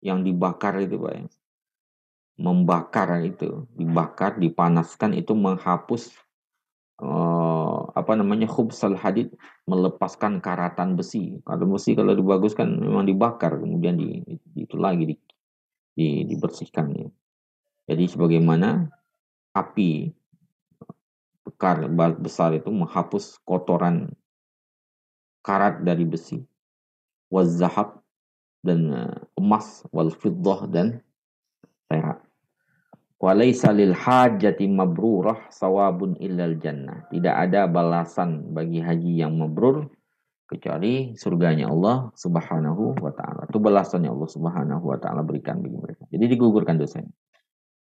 S4: Yang dibakar itu Pak ya. Membakar itu. Dibakar, dipanaskan itu menghapus khubsal hadid, melepaskan karatan besi. Karatan besi kalau dibaguskan memang dibakar, kemudian dibersihkan ya. Jadi sebagaimana api besar itu menghapus kotoran karat dari besi, wazahab dan emas, wal fiddah dan perak. Walaysa lil hajati mabrurah sawabun illal jannah. Tidak ada balasan bagi haji yang mabrur kecuali surganya Allah Subhanahu wa taala. Itu balasannya Allah Subhanahu wa taala berikan bagi mereka. Jadi digugurkan dosanya.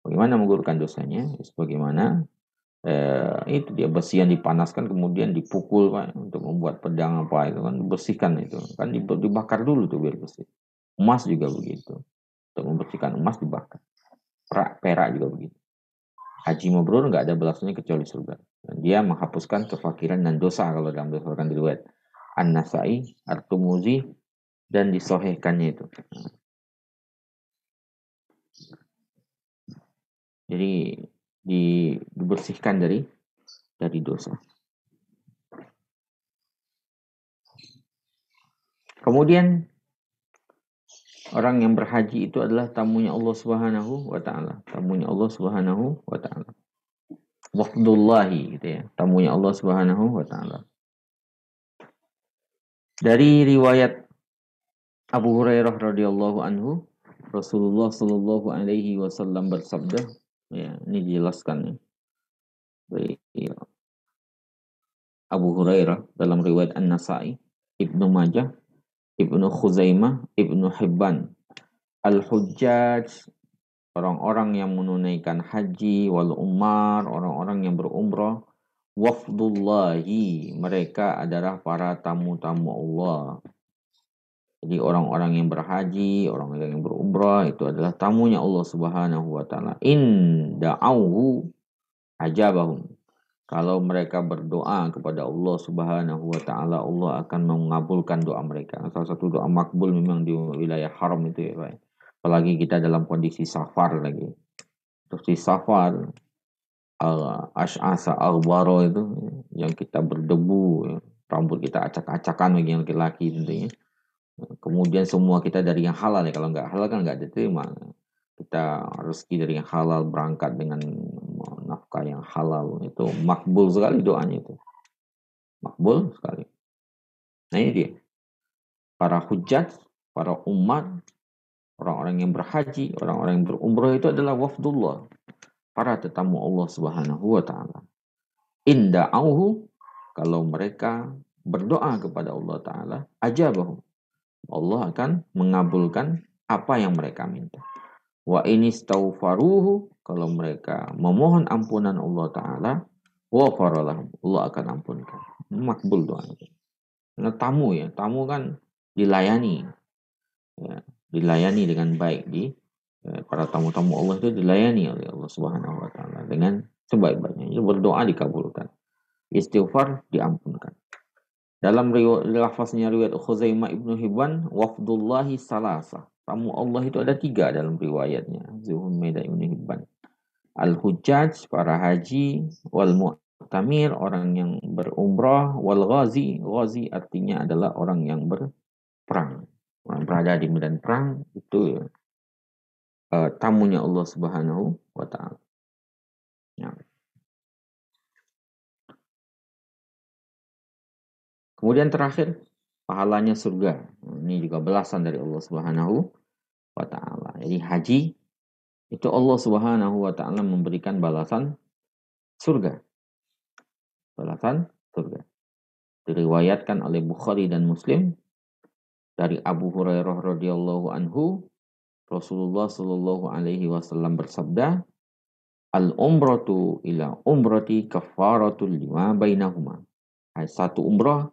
S4: Bagaimana menggugurkan dosanya? Sebagaimana itu dia besi yang dipanaskan kemudian dipukul Pak, untuk membuat pedang apa itu kan, bersihkan itu. Kan dibakar dulu tuh biar bersih. Emas juga begitu. Untuk membersihkan emas dibakar. Perak juga begitu. Haji mabrur nggak ada balasannya kecuali surga. Dan dia menghapuskan kefakiran dan dosa kalau dalam berdasarkan riwayat An-Nasai, At-Tirmidzi dan disahihkannya itu. Jadi dibersihkan dari dosa. Kemudian orang yang berhaji itu adalah tamunya Allah Subhanahu wa taala. Tamunya Allah Subhanahu wa taala. Wafdullahi gitu ya. Tamunya Allah Subhanahu wa taala. Dari riwayat Abu Hurairah radhiyallahu anhu, Rasulullah sallallahu alaihi wasallam bersabda, ya, ini dijelaskan ya. Ya. Abu Hurairah dalam riwayat An-Nasai, Ibnu Majah, Ibnu Khuzaimah, Ibnu Hibban. Al-Hujjaj, orang-orang yang menunaikan haji, wal umar, orang-orang yang berumrah, wafdullahi, mereka adalah para tamu-tamu Allah. Jadi orang-orang yang berhaji, orang-orang yang berumrah itu adalah tamunya Allah Subhanahu wa taala. In da'auhu ajabahum. Kalau mereka berdoa kepada Allah Subhanahu wa taala, Allah akan mengabulkan doa mereka. Salah satu doa makbul memang di wilayah haram itu ya, Pak. Apalagi kita dalam kondisi safar lagi. Terus di safar Ash'asa al-Baro itu yang kita berdebu, ya. Rambut kita acak-acakan bagi yang laki-laki tentunya. Kemudian semua kita dari yang halal ya, kalau nggak halal kan nggak diterima. Kita rezeki dari yang halal, berangkat dengan nafkah yang halal, itu makbul sekali doanya itu, makbul sekali. Nah ini dia, para hujjat, para umat, orang-orang yang berhaji, orang-orang yang berumrah itu adalah wafdullah, para tetamu Allah Subhanahu wa taala. Inda'auhu, kalau mereka berdoa kepada Allah taala, ajabahum, Allah akan mengabulkan apa yang mereka minta. Wa inistaghfaruhu, kalau mereka memohon ampunan Allah taala, ghafara lahum, Allah akan ampunkan. Makbul doa itu. Karena tamu ya, tamu kan dilayani. Ya, dilayani dengan baik para tamu-tamu Allah itu dilayani oleh Allah Subhanahu wa taala dengan sebaik-baiknya. Jadi berdoa dikabulkan. Istighfar diampunkan. Dalam lafaznya riwayat Khuzaimah Ibnu Hibban, wafdullahi salasa. Tamu Allah itu ada 3 dalam riwayatnya. Zuhumaidah Ibnu Hibban. Al-Hujjaj, para haji, wal mu'tamir, orang yang berumrah, wal ghazi. Ghazi artinya adalah orang yang berperang. Orang berada di medan perang itu tamunya Allah Subhanahu wa taala. Ya. Kemudian terakhir, pahalanya surga. Ini juga balasan dari Allah Subhanahu wa taala. Jadi haji itu Allah Subhanahu wa taala memberikan balasan surga. Balasan surga. Diriwayatkan oleh Bukhari dan Muslim dari Abu Hurairah radhiyallahu anhu, Rasulullah sallallahu alaihi wasallam bersabda, "Al-umratu ila umrati kafaratul lima bainahuma." Satu umrah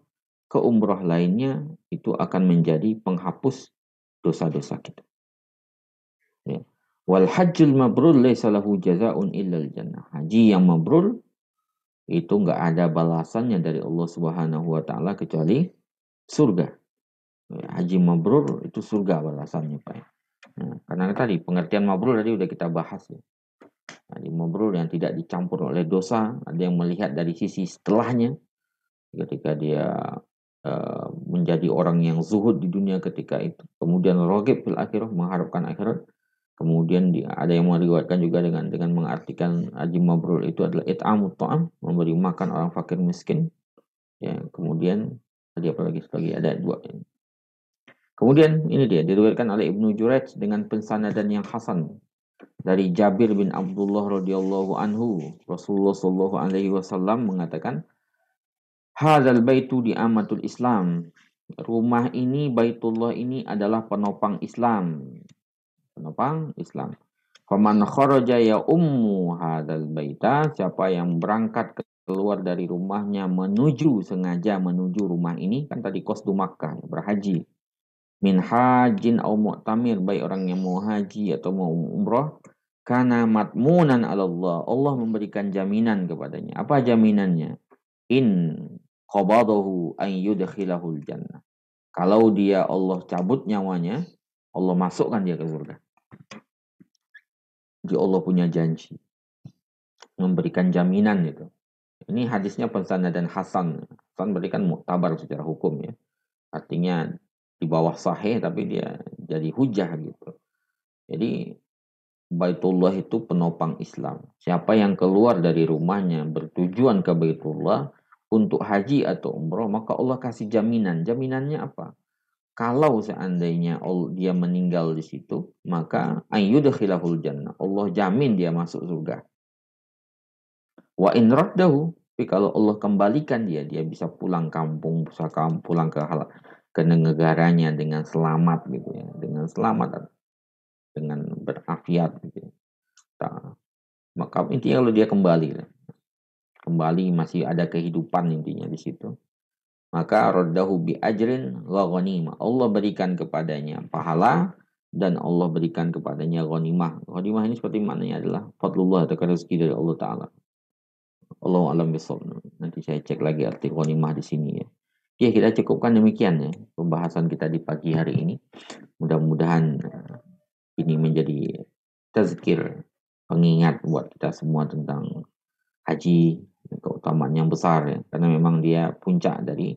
S4: ke umrah lainnya itu akan menjadi penghapus dosa-dosa kita. Ya. Wal hajjul mabrur laisa lahu jazaa'un illal jannah. Haji yang mabrur itu enggak ada balasannya dari Allah Subhanahu wa taala kecuali surga. Ya, haji mabrur itu surga balasannya, Pak. Nah, karena tadi pengertian mabrur tadi udah kita bahas ya. Haji mabrur yang tidak dicampur oleh dosa, ada yang melihat dari sisi setelahnya ketika dia menjadi orang yang zuhud di dunia ketika itu, kemudian ragib fil akhirah, mengharapkan akhirat. Kemudian ada yang meriwayatkan juga dengan mengartikan haji mabrur itu adalah it'amut ta'am, memberi makan orang fakir miskin. Ya, kemudian tadi apa lagi ada 2. Kemudian ini dia diriwayatkan oleh Ibnu Jurayj dengan pensanadan yang hasan dari Jabir bin Abdullah radhiyallahu anhu, Rasulullah sallallahu alaihi wasallam mengatakan, hadzal baitu di amatul Islam. Rumah ini, Baitullah ini adalah penopang Islam. Penopang Islam. Faman kharaja ya ummu hadzal baita, siapa yang berangkat keluar dari rumahnya sengaja menuju rumah ini, kan tadi qasdu Makkah, berhaji. Min hajin au mu'tamir, baik orang yang mau haji atau mau umrah, kana matmunan 'ala Allah. Allah memberikan jaminan kepadanya. Apa jaminannya? In qabadahu an yudkhilahul jannah. Kalau dia Allah cabut nyawanya, Allah masukkan dia ke surga. Jadi Allah punya janji, memberikan jaminan itu. Ini hadisnya pensanadan hasan. Hasan berarti kan muktabar secara hukum ya. Artinya di bawah sahih tapi dia jadi hujah gitu. Jadi Baitullah itu penopang Islam. Siapa yang keluar dari rumahnya bertujuan ke Baitullah untuk haji atau umrah, maka Allah kasih jaminan. Jaminannya apa? Kalau seandainya dia meninggal di situ, maka ayyudkhilahul jannah. Allah jamin dia masuk surga. Wa in raddahu, tapi kalau Allah kembalikan dia bisa pulang kampung, bisa pulang ke negaranya dengan selamat gitu ya, dengan selamat, dengan berafiat gitu. Nah, maka intinya kalau dia kembali masih ada kehidupan intinya di situ, maka raddahu bi ajrin wa ghanimah. Allah berikan kepadanya pahala dan Allah berikan kepadanya ghanimah. Ghanimah ini seperti maknanya adalah fadlullah atau rezeki dari Allah taala. Allahu a'lam bishawab. Nanti saya cek lagi arti ghanimah di sini ya. Oke, kita cukupkan demikian ya pembahasan kita di pagi hari ini. Mudah-mudahan ini menjadi tazkir, pengingat buat kita semua tentang haji, keutamaan yang besar ya. Karena memang dia puncak dari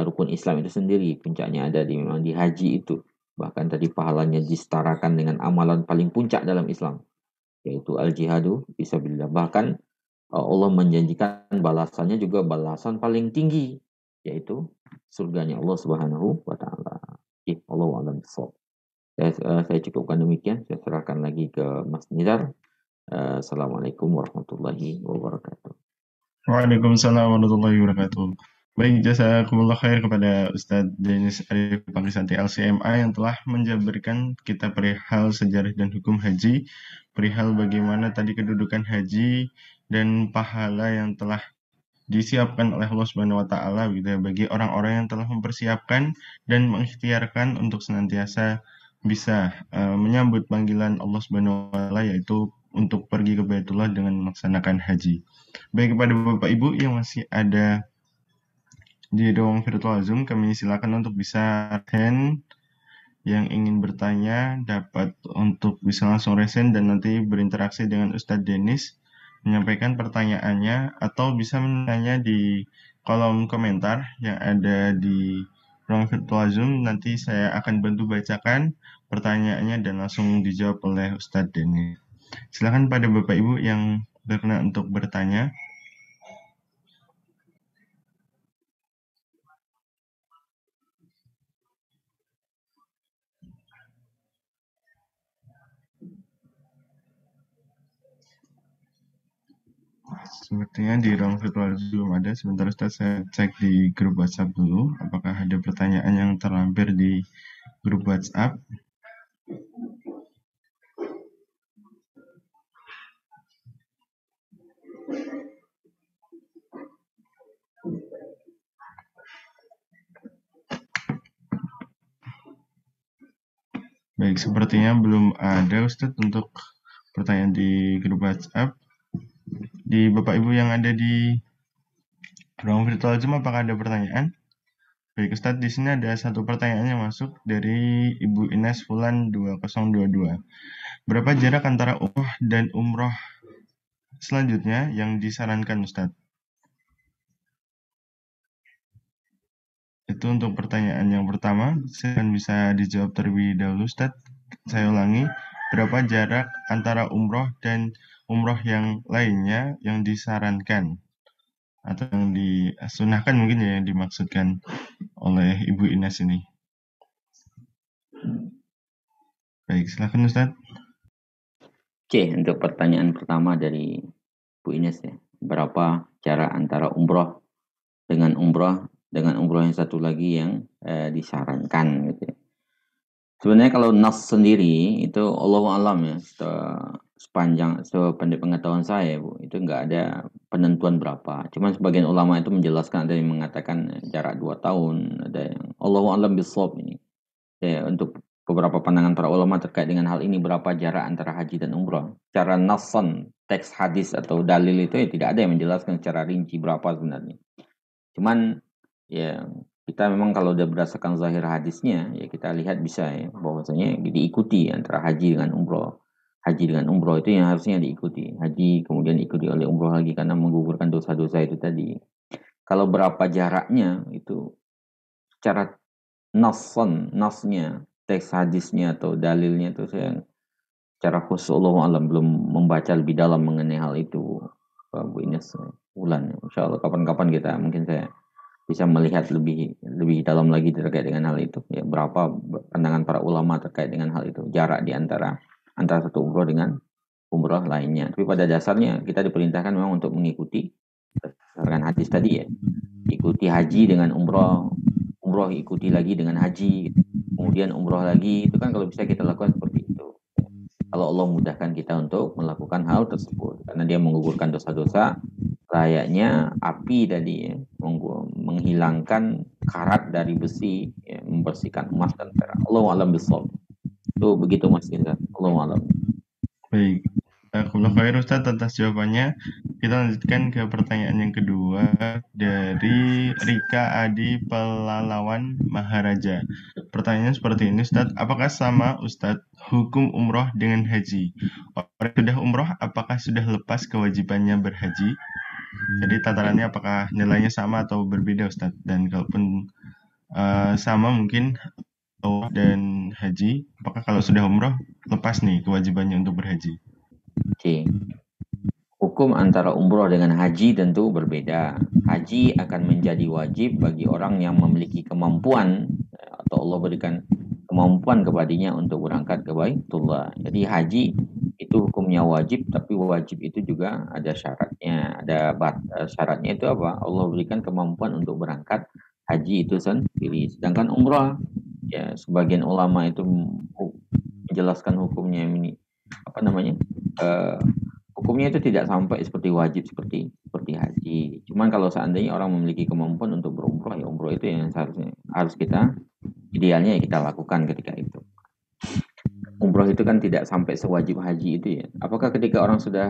S4: rukun Islam itu sendiri, puncaknya ada memang di haji itu. Bahkan tadi pahalanya disetarakan dengan amalan paling puncak dalam Islam, yaitu al-jihadu fisabilillah. Bahkan Allah menjanjikan balasannya juga balasan paling tinggi, yaitu surganya Allah Subhanahu wa taala. Allahu a'lam bishawab. Saya cukupkan demikian. Saya serahkan lagi ke Mas Nizar. Assalamualaikum warahmatullahi wabarakatuh.
S2: Waalaikumsalam warahmatullahi wabarakatuh. Baik, jazakumullah khair kepada Ustadz Denis Arif Pangrisanti LCMA yang telah menjabarkan kita perihal sejarah dan hukum haji, perihal bagaimana tadi kedudukan haji dan pahala yang telah disiapkan oleh Allah Subhanahu wa taala gitu ya, bagi orang-orang yang telah mempersiapkan dan mengikhtiarkan untuk senantiasa bisa menyambut panggilan Allah Subhanahu wa taala, yaitu untuk pergi ke Baitullah dengan melaksanakan haji. Baik, kepada Bapak Ibu yang masih ada di ruang virtual Zoom, kami silakan untuk bisa hand. Yang ingin bertanya dapat untuk bisa langsung resen dan nanti berinteraksi dengan Ustadz Denis, menyampaikan pertanyaannya, atau bisa menanya di kolom komentar yang ada di ruang virtual Zoom. Nanti saya akan bantu bacakan pertanyaannya dan langsung dijawab oleh Ustadz Denis. Silakan pada Bapak Ibu yang berkenan untuk bertanya. Sepertinya di ruang virtual belum ada. Sebentar Ustaz, saya cek di grup WhatsApp dulu. Apakah ada pertanyaan yang terlampir di grup WhatsApp? Baik, sepertinya belum ada Ustaz untuk pertanyaan di grup WhatsApp. Di Bapak Ibu yang ada di ruang virtual Zoom, apakah ada pertanyaan? Baik Ustaz, di sini ada satu pertanyaan yang masuk dari Ibu Ines Fulan 2022. Berapa jarak antara umroh dan umroh selanjutnya yang disarankan Ustaz? Itu untuk pertanyaan yang pertama. Saya bisa dijawab terlebih dahulu Ustaz. Saya ulangi, berapa jarak antara umroh dan umroh yang lainnya yang disarankan atau yang disunahkan mungkin ya, yang dimaksudkan oleh Ibu Ines ini. Baik, silakan Ustaz.
S4: Oke, untuk pertanyaan pertama dari Bu Ines ya, berapa jarak antara umroh dengan umroh yang satu lagi yang disarankan gitu ya. Sebenarnya kalau nas sendiri itu Allahu a'lam ya, sependek pengetahuan saya Bu, itu nggak ada penentuan berapa. Cuman sebagian ulama itu menjelaskan, ada yang mengatakan jarak 2 tahun, ada yang Allahu a'lam bishawab ini. Ya, untuk beberapa pandangan para ulama terkait dengan hal ini, berapa jarak antara haji dan umrah. Secara nasan, teks hadis atau dalil itu ya tidak ada yang menjelaskan secara rinci berapa sebenarnya. Cuman ya kita memang kalau udah berdasarkan zahir hadisnya ya kita lihat bisa ya bahwasanya diikuti antara haji dengan umroh. Haji dengan umroh itu yang harusnya diikuti. Haji kemudian diikuti oleh umroh lagi karena menggugurkan dosa-dosa itu tadi. Kalau berapa jaraknya itu secara nasnya, teks hadisnya atau dalilnya itu saya secara khusus Allah alam belum membaca lebih dalam mengenai hal itu Bu Ines Wulan. Insya Allah kapan-kapan kita mungkin saya bisa melihat lebih dalam lagi terkait dengan hal itu ya, berapa pandangan para ulama terkait dengan hal itu, jarak di antara satu umroh dengan umroh lainnya. Tapi pada dasarnya kita diperintahkan memang untuk mengikuti berdasarkan hadis tadi ya, ikuti haji dengan umroh ikuti lagi dengan haji, kemudian umroh lagi. Itu kan kalau bisa kita lakukan seperti itu kalau Allah mudahkan kita untuk melakukan hal tersebut, karena dia menggugurkan dosa-dosa layaknya api tadi ya, menghilangkan karat dari besi ya, membersihkan emas dan perak. Allahu a'lam bishawab. Itu begitu Mas Indra. Allahu a'lam.
S2: Baik, jazakumullah khair Ustaz atas jawabannya. Kita lanjutkan ke pertanyaan yang kedua dari Rika Adi Pelalawan Maharaja. Pertanyaannya seperti ini, Ustadz. Apakah sama, Ustadz, hukum umroh dengan haji? Orang sudah umroh, apakah sudah lepas kewajibannya berhaji? Jadi tatarannya apakah nilainya sama atau berbeda, Ustadz? Dan kalaupun sama mungkin umroh dan haji, apakah kalau sudah umroh lepas nih kewajibannya untuk berhaji?
S4: Oke. Hukum antara umroh dengan haji tentu berbeda. Haji akan menjadi wajib bagi orang yang memiliki kemampuan atau Allah berikan kemampuan kepadanya untuk berangkat ke Baitullah. Jadi haji itu hukumnya wajib, tapi wajib itu juga ada syaratnya. Syaratnya itu apa? Allah berikan kemampuan untuk berangkat haji itu sendiri. Sedangkan umrah, ya sebagian ulama itu menjelaskan hukumnya ini hukumnya itu tidak sampai seperti wajib seperti haji. Cuman kalau seandainya orang memiliki kemampuan untuk berumrah, ya umrah itu yang seharusnya harus kita idealnya ya kita lakukan ketika itu. Umrah itu kan tidak sampai sewajib haji itu ya. Apakah ketika orang sudah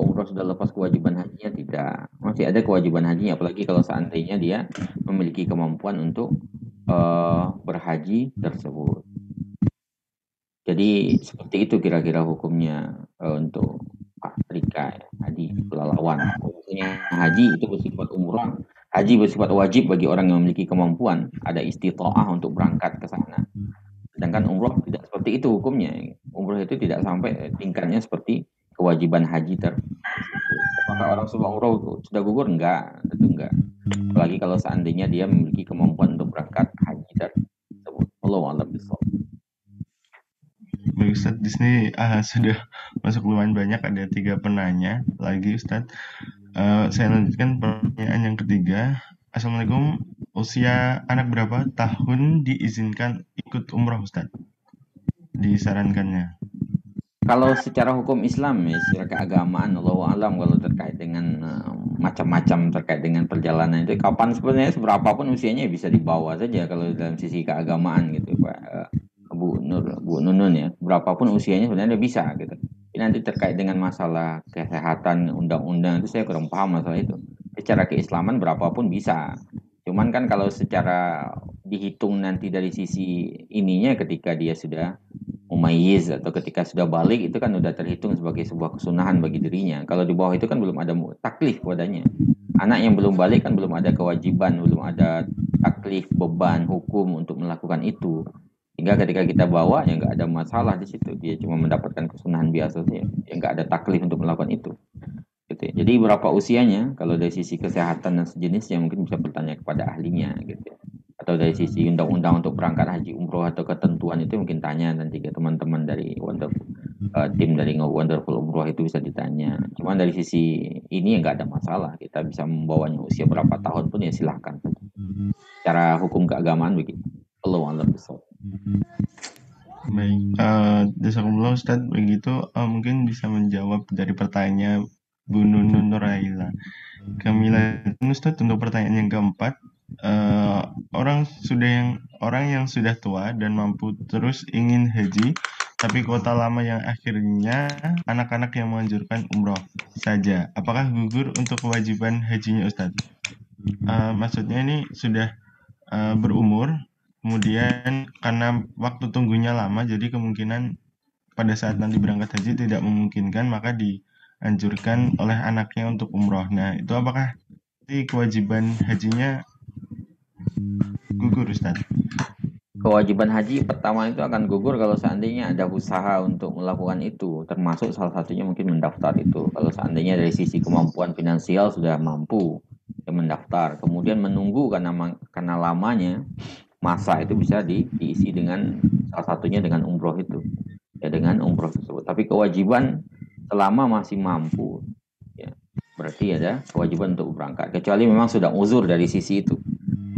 S4: umrah sudah lepas kewajiban hajinya? Tidak. Masih ada kewajiban hajinya, apalagi kalau seandainya dia memiliki kemampuan untuk berhaji tersebut. Jadi seperti itu kira-kira hukumnya untuk Pak Rika ya, Haji Pelalawan. Maksudnya haji itu bersifat umrah, haji bersifat wajib bagi orang yang memiliki kemampuan, ada istita'ah untuk berangkat ke sana. Sedangkan umrah tidak seperti itu hukumnya. Umrah itu tidak sampai tingkatnya seperti kewajiban haji Apakah orang sudah umrah sudah gugur? Enggak, tentu enggak. Apalagi kalau seandainya dia memiliki kemampuan untuk berangkat haji tersebut. Allahu a'lam bishawab.
S2: Baik Ustadz, di sini sudah masuk lumayan banyak, ada 3 penanya lagi Ustadz. Saya lanjutkan pertanyaan yang ketiga. Assalamualaikum, usia anak berapa tahun diizinkan ikut umroh Ustadz? Disarankannya.
S4: Kalau secara hukum Islam ya, secara keagamaan, Allahu a'lam kalau terkait dengan macam-macam terkait dengan perjalanan itu kapan sebenarnya seberapapun usianya bisa dibawa saja kalau dalam sisi keagamaan gitu Pak. Bu Nunun ya, berapapun usianya sebenarnya bisa gitu. Ini nanti terkait dengan masalah kesehatan undang-undang itu saya kurang paham masalah itu. Secara keislaman berapapun bisa. Cuman kan kalau secara dihitung nanti dari sisi ininya ketika dia sudah mumayyiz atau ketika sudah balik itu kan sudah terhitung sebagai sebuah kesunahan bagi dirinya. Kalau di bawah itu kan belum ada taklif padanya. Anak yang belum balik kan belum ada kewajiban, belum ada taklif, beban, hukum untuk melakukan itu. Hingga ketika kita bawa ya nggak ada masalah di situ, dia cuma mendapatkan kesunahan biasa saja, ya nggak ada taklif untuk melakukan itu. Gitu ya. Jadi berapa usianya? Kalau dari sisi kesehatan dan sejenisnya mungkin bisa bertanya kepada ahlinya, gitu. Ya. Atau dari sisi undang-undang untuk berangkat haji umroh atau ketentuan itu mungkin tanya nanti ke teman-teman dari tim dari Wonderful Umroh itu bisa ditanya. Cuman dari sisi ini ya nggak ada masalah, kita bisa membawanya usia berapa tahun pun ya silahkan. Secara hukum keagamaan begitu. Allahu a'lam bishawab.
S2: Baik, jazakumullah Ustadz, begitu mungkin bisa menjawab dari pertanyaan Bu Nunun Nuraila. Kami lanjutkan Ustadz untuk pertanyaan yang keempat. Orang yang sudah tua dan mampu terus ingin haji, tapi kota lama yang akhirnya anak-anak yang menganjurkan umroh saja. Apakah gugur untuk kewajiban hajinya Ustadz? Maksudnya ini sudah berumur, kemudian karena waktu tunggunya lama, jadi kemungkinan pada saat nanti berangkat haji tidak memungkinkan, maka dianjurkan oleh anaknya untuk umroh. Nah, itu apakah kewajiban hajinya gugur, Ustaz?
S4: Kewajiban haji pertama itu akan gugur kalau seandainya ada usaha untuk melakukan itu, termasuk salah satunya mungkin mendaftar itu. Kalau seandainya dari sisi kemampuan finansial sudah mampu ya mendaftar, kemudian menunggu karena lamanya masa itu bisa diisi dengan salah satunya dengan umroh itu, ya dengan umroh tersebut. Tapi kewajiban selama masih mampu, ya berarti ada kewajiban untuk berangkat. Kecuali memang sudah uzur dari sisi itu.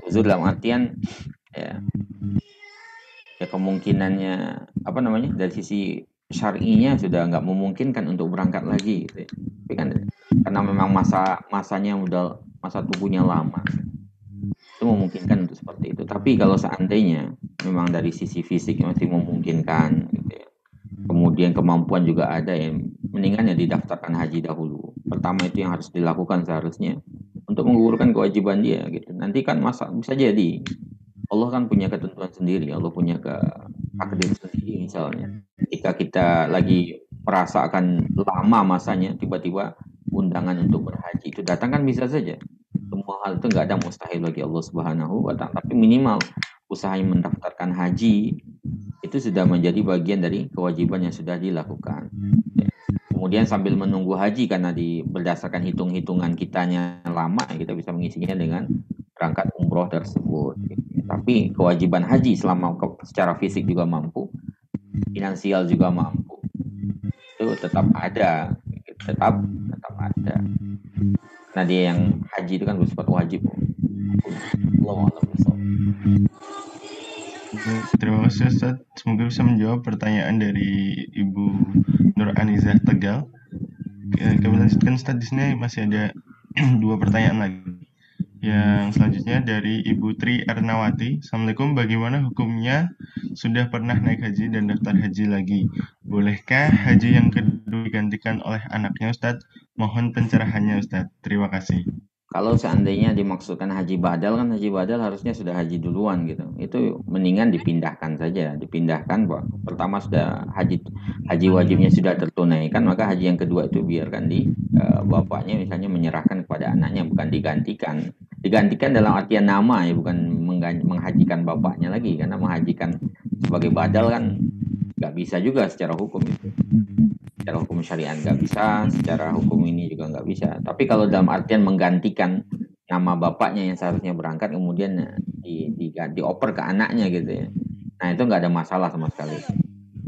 S4: Uzur dalam artian ya kemungkinannya dari sisi syar'inya sudah nggak memungkinkan untuk berangkat lagi gitu ya. Tapi kan karena memang masanya udah masa tubuhnya lama itu memungkinkan untuk seperti itu. Tapi kalau seandainya memang dari sisi fisik masih memungkinkan gitu ya, kemudian kemampuan juga ada yang mendingan ya didaftarkan haji dahulu. Pertama itu yang harus dilakukan seharusnya untuk menggugurkan kewajiban dia gitu. Nanti kan masa bisa jadi Allah kan punya ketentuan sendiri, Allah punya takdir sendiri misalnya. Ketika kita lagi merasakan lama masanya, tiba-tiba undangan untuk berhaji itu datang kan bisa saja. Semua hal itu nggak ada mustahil bagi Allah Subhanahu wa Ta'ala. Tapi minimal usaha yang mendaftarkan haji itu sudah menjadi bagian dari kewajiban yang sudah dilakukan. Kemudian sambil menunggu haji karena berdasarkan hitung-hitungan kitanya lama, kita bisa mengisinya dengan berangkat umroh tersebut. Tapi kewajiban haji selama secara fisik juga mampu, finansial juga mampu, itu tetap ada, tetap ada. Karena dia yang haji itu kan bersifat wajib.
S2: Terima kasih Ustaz. Semoga bisa menjawab pertanyaan dari Ibu Nur Anizah Tegal. Kami lanjutkan Ustaz, di sini masih ada 2 pertanyaan lagi. Yang selanjutnya dari Ibu Tri Ernawati. Assalamualaikum, bagaimana hukumnya sudah pernah naik haji dan daftar haji lagi? Bolehkah haji yang kedua digantikan oleh anaknya Ustaz? Mohon pencerahannya Ustaz. Terima kasih.
S4: Kalau seandainya dimaksudkan haji badal, kan haji badal harusnya sudah haji duluan gitu. Itu mendingan dipindahkan saja, dipindahkan. Pertama sudah haji wajibnya sudah tertunaikan, maka haji yang kedua itu biarkan di bapaknya misalnya menyerahkan kepada anaknya, bukan digantikan. Digantikan dalam artian nama ya, bukan menghajikan bapaknya lagi, karena menghajikan sebagai badal kan nggak bisa juga secara hukum itu. Secara hukum syariat nggak bisa, secara hukum ini juga nggak bisa. Tapi kalau dalam artian menggantikan nama bapaknya yang seharusnya berangkat, kemudian dioper ke anaknya gitu ya. Nah itu nggak ada masalah sama sekali.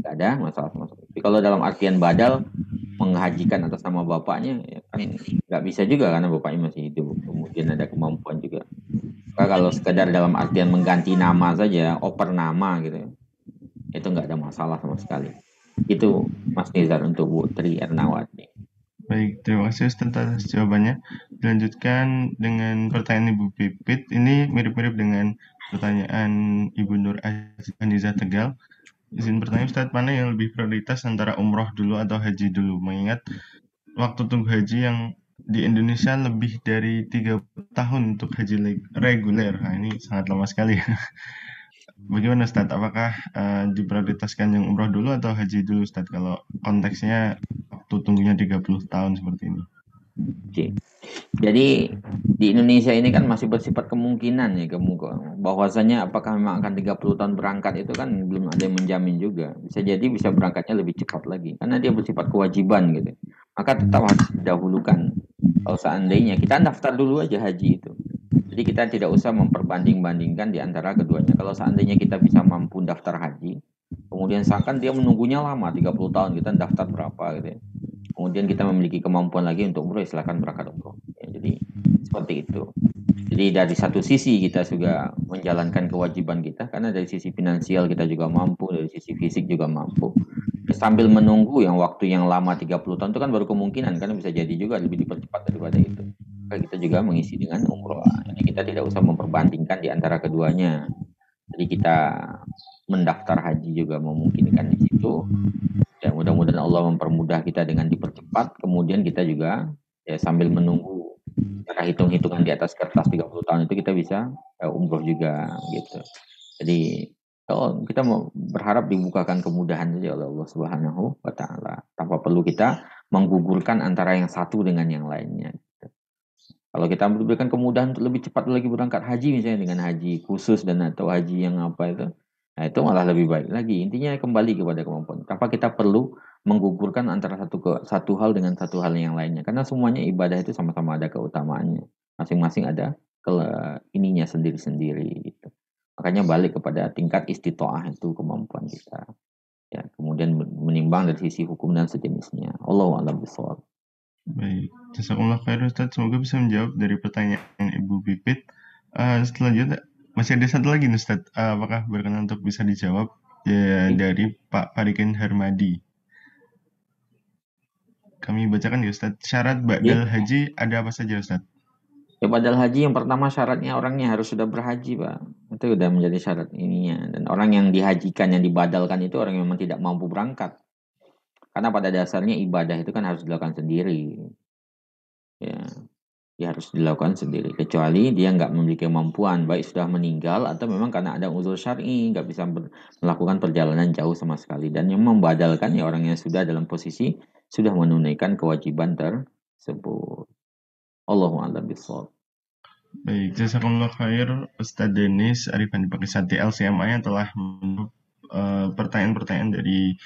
S4: Nggak ada masalah sama sekali. Tapi kalau dalam artian badal, menghajikan atas nama bapaknya, ya kan nggak bisa juga karena bapaknya masih hidup. Kemudian ada kemampuan juga. Maka kalau sekedar dalam artian mengganti nama saja, oper nama gitu ya, itu nggak ada masalah sama sekali. Itu Mas Nizar untuk Bu Tri Ernawati.
S2: Baik, terima kasih Ustaz atas jawabannya. Dilanjutkan dengan pertanyaan Ibu Pipit. Ini mirip-mirip dengan pertanyaan Ibu Nur Anizah Tegal. Izin bertanya Ustaz, mana yang lebih prioritas antara umroh dulu atau haji dulu? Mengingat waktu tunggu haji yang di Indonesia lebih dari 30 tahun untuk haji reguler. Nah, ini sangat lama sekali. Bagaimana Ustaz? Apakah diprioritaskan yang umroh dulu atau haji dulu Ustaz? Kalau konteksnya waktu tunggunya 30 tahun seperti ini.
S4: Oke. Jadi di Indonesia ini kan masih bersifat kemungkinan ya, bahwasanya apakah memang akan 30 tahun berangkat itu kan belum ada yang menjamin juga. Bisa jadi bisa berangkatnya lebih cepat lagi karena dia bersifat kewajiban gitu. Maka tetap harus didahulukan. Kalau seandainya kita daftar dulu aja haji itu. Jadi kita tidak usah memperbanding-bandingkan di antara keduanya. Kalau seandainya kita bisa mampu daftar haji, kemudian seakan dia menunggunya lama 30 tahun, kita daftar berapa gitu ya. Kemudian kita memiliki kemampuan lagi untuk umroh, silakan berangkat umroh. Ya, jadi seperti itu. Jadi dari satu sisi kita juga menjalankan kewajiban kita, karena dari sisi finansial kita juga mampu, dari sisi fisik juga mampu. Sambil menunggu yang waktu yang lama 30 tahun itu kan baru kemungkinan, karena bisa jadi juga lebih dipercepat daripada itu. Maka kita juga mengisi dengan umroh. Jadi kita tidak usah memperbandingkan di antara keduanya. Jadi kita mendaftar haji juga memungkinkan di situ. Ya, mudah-mudahan Allah mempermudah kita dengan dipercepat. Kemudian kita juga ya sambil menunggu cara hitung-hitungan di atas kertas 30 tahun itu kita bisa umroh juga gitu. Jadi kalau kita mau berharap dibukakan kemudahan saja oleh Allah Subhanahu wa Ta'ala, tanpa perlu kita menggugurkan antara yang satu dengan yang lainnya. Kalau kita memberikan kemudahan untuk lebih cepat lagi berangkat haji misalnya dengan haji khusus dan atau haji yang apa itu, nah itu malah lebih baik lagi. Intinya kembali kepada kemampuan. Tanpa kita perlu menggugurkan antara satu hal dengan satu hal yang lainnya. Karena semuanya ibadah itu sama-sama ada keutamaannya. Masing-masing ada ininya sendiri-sendiri gitu. Makanya balik kepada tingkat istitoah itu kemampuan kita. Ya, kemudian menimbang dari sisi hukum dan sejenisnya. Allahu a'lam bishawab.
S2: Baik, jazakumullah khair Ustaz. Semoga bisa menjawab dari pertanyaan Ibu Pipit. Selanjutnya masih ada satu lagi nih Ustaz. Apakah berkenan untuk bisa dijawab ya, dari Pak Parikin Harmadi? Kami bacakan ya Ustaz. Syarat ba'dal haji ada apa saja Ustaz?
S4: Ya, badal haji yang pertama syaratnya orangnya harus sudah berhaji, Pak. Itu sudah menjadi syarat ininya. Dan orang yang dihajikan, yang dibadalkan itu orang yang memang tidak mampu berangkat. Karena pada dasarnya ibadah itu kan harus dilakukan sendiri. Ya, dia harus dilakukan sendiri. Kecuali dia nggak memiliki kemampuan, baik sudah meninggal atau memang karena ada uzur syar'i, nggak bisa melakukan perjalanan jauh sama sekali. Dan yang membadalkan ya orang yang sudah dalam posisi sudah menunaikan kewajiban tersebut. Allahu a'lam bishawab.
S2: Baik, jazakumullah khair Ustadz Denis Arifan Pakisati LCMA yang telah menjawab pertanyaan-pertanyaan dari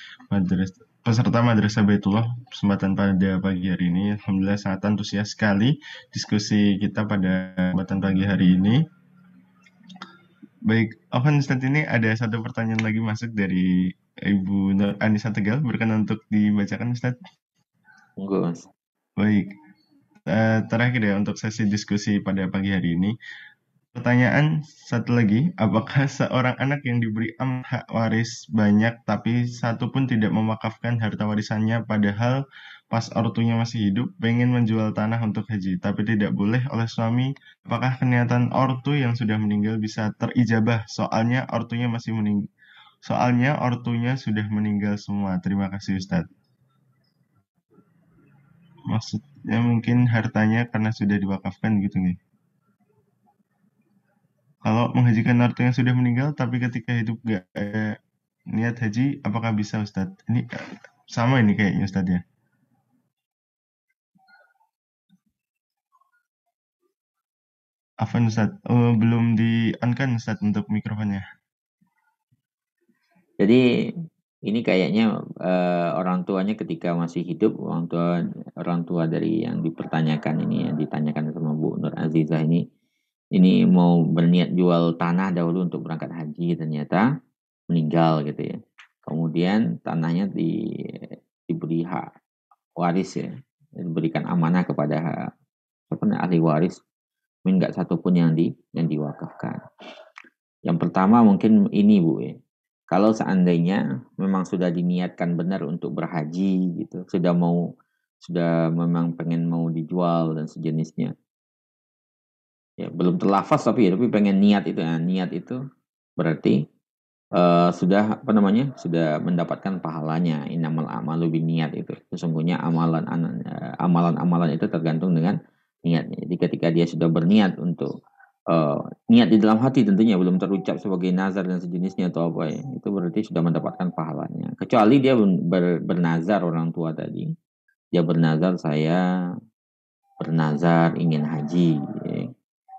S2: peserta Madrasah Baitullah kesempatan pada pagi hari ini. Alhamdulillah sangat antusias sekali diskusi kita pada kesempatan pagi hari ini. Baik, Afan Ustadz, ini ada satu pertanyaan lagi masuk dari Ibu Nur Anissa Tegal, berkenan untuk dibacakan Ustadz.
S4: Monggo, Mas.
S2: Baik, terakhir ya untuk sesi diskusi pada pagi hari ini. Pertanyaan satu lagi, apakah seorang anak yang diberi hak waris banyak tapi satu pun tidak mewakafkan harta warisannya padahal pas ortunya masih hidup pengen menjual tanah untuk haji tapi tidak boleh oleh suami, apakah kenyataan ortu yang sudah meninggal bisa terijabah soalnya ortunya sudah meninggal semua. Terima kasih Ustadz. Maksudnya mungkin hartanya karena sudah diwakafkan gitu nih. Kalau menghajikan ortu yang sudah meninggal, tapi ketika hidup gak ada niat haji, apakah bisa Ustadz? Ini sama ini kayaknya Ustadz ya. Afan Ustadz, belum di-on-kan Ustadz untuk mikrofonnya.
S4: Jadi ini kayaknya orang tuanya ketika masih hidup, orang tua dari yang dipertanyakan ini, yang ditanyakan sama Bu Nur Azizah ini mau berniat jual tanah dahulu untuk berangkat haji, ternyata meninggal gitu ya. Kemudian tanahnya diberi hak waris ya, diberikan amanah kepada ahli waris, mungkin nggak satu pun yang diwakafkan. Yang pertama mungkin ini Bu ya, kalau seandainya memang sudah diniatkan benar untuk berhaji gitu, sudah memang pengen mau dijual dan sejenisnya, ya belum terlafaz tapi pengen niat itu berarti sudah sudah mendapatkan pahalanya. Innamal a'malu binniyat, itu sesungguhnya amalan itu tergantung dengan niatnya. Jadi ketika dia sudah berniat untuk niat di dalam hati, tentunya belum terucap sebagai nazar dan sejenisnya atau apa ya, itu berarti sudah mendapatkan pahalanya. Kecuali dia bernazar, orang tua tadi dia bernazar, saya bernazar ingin haji ya.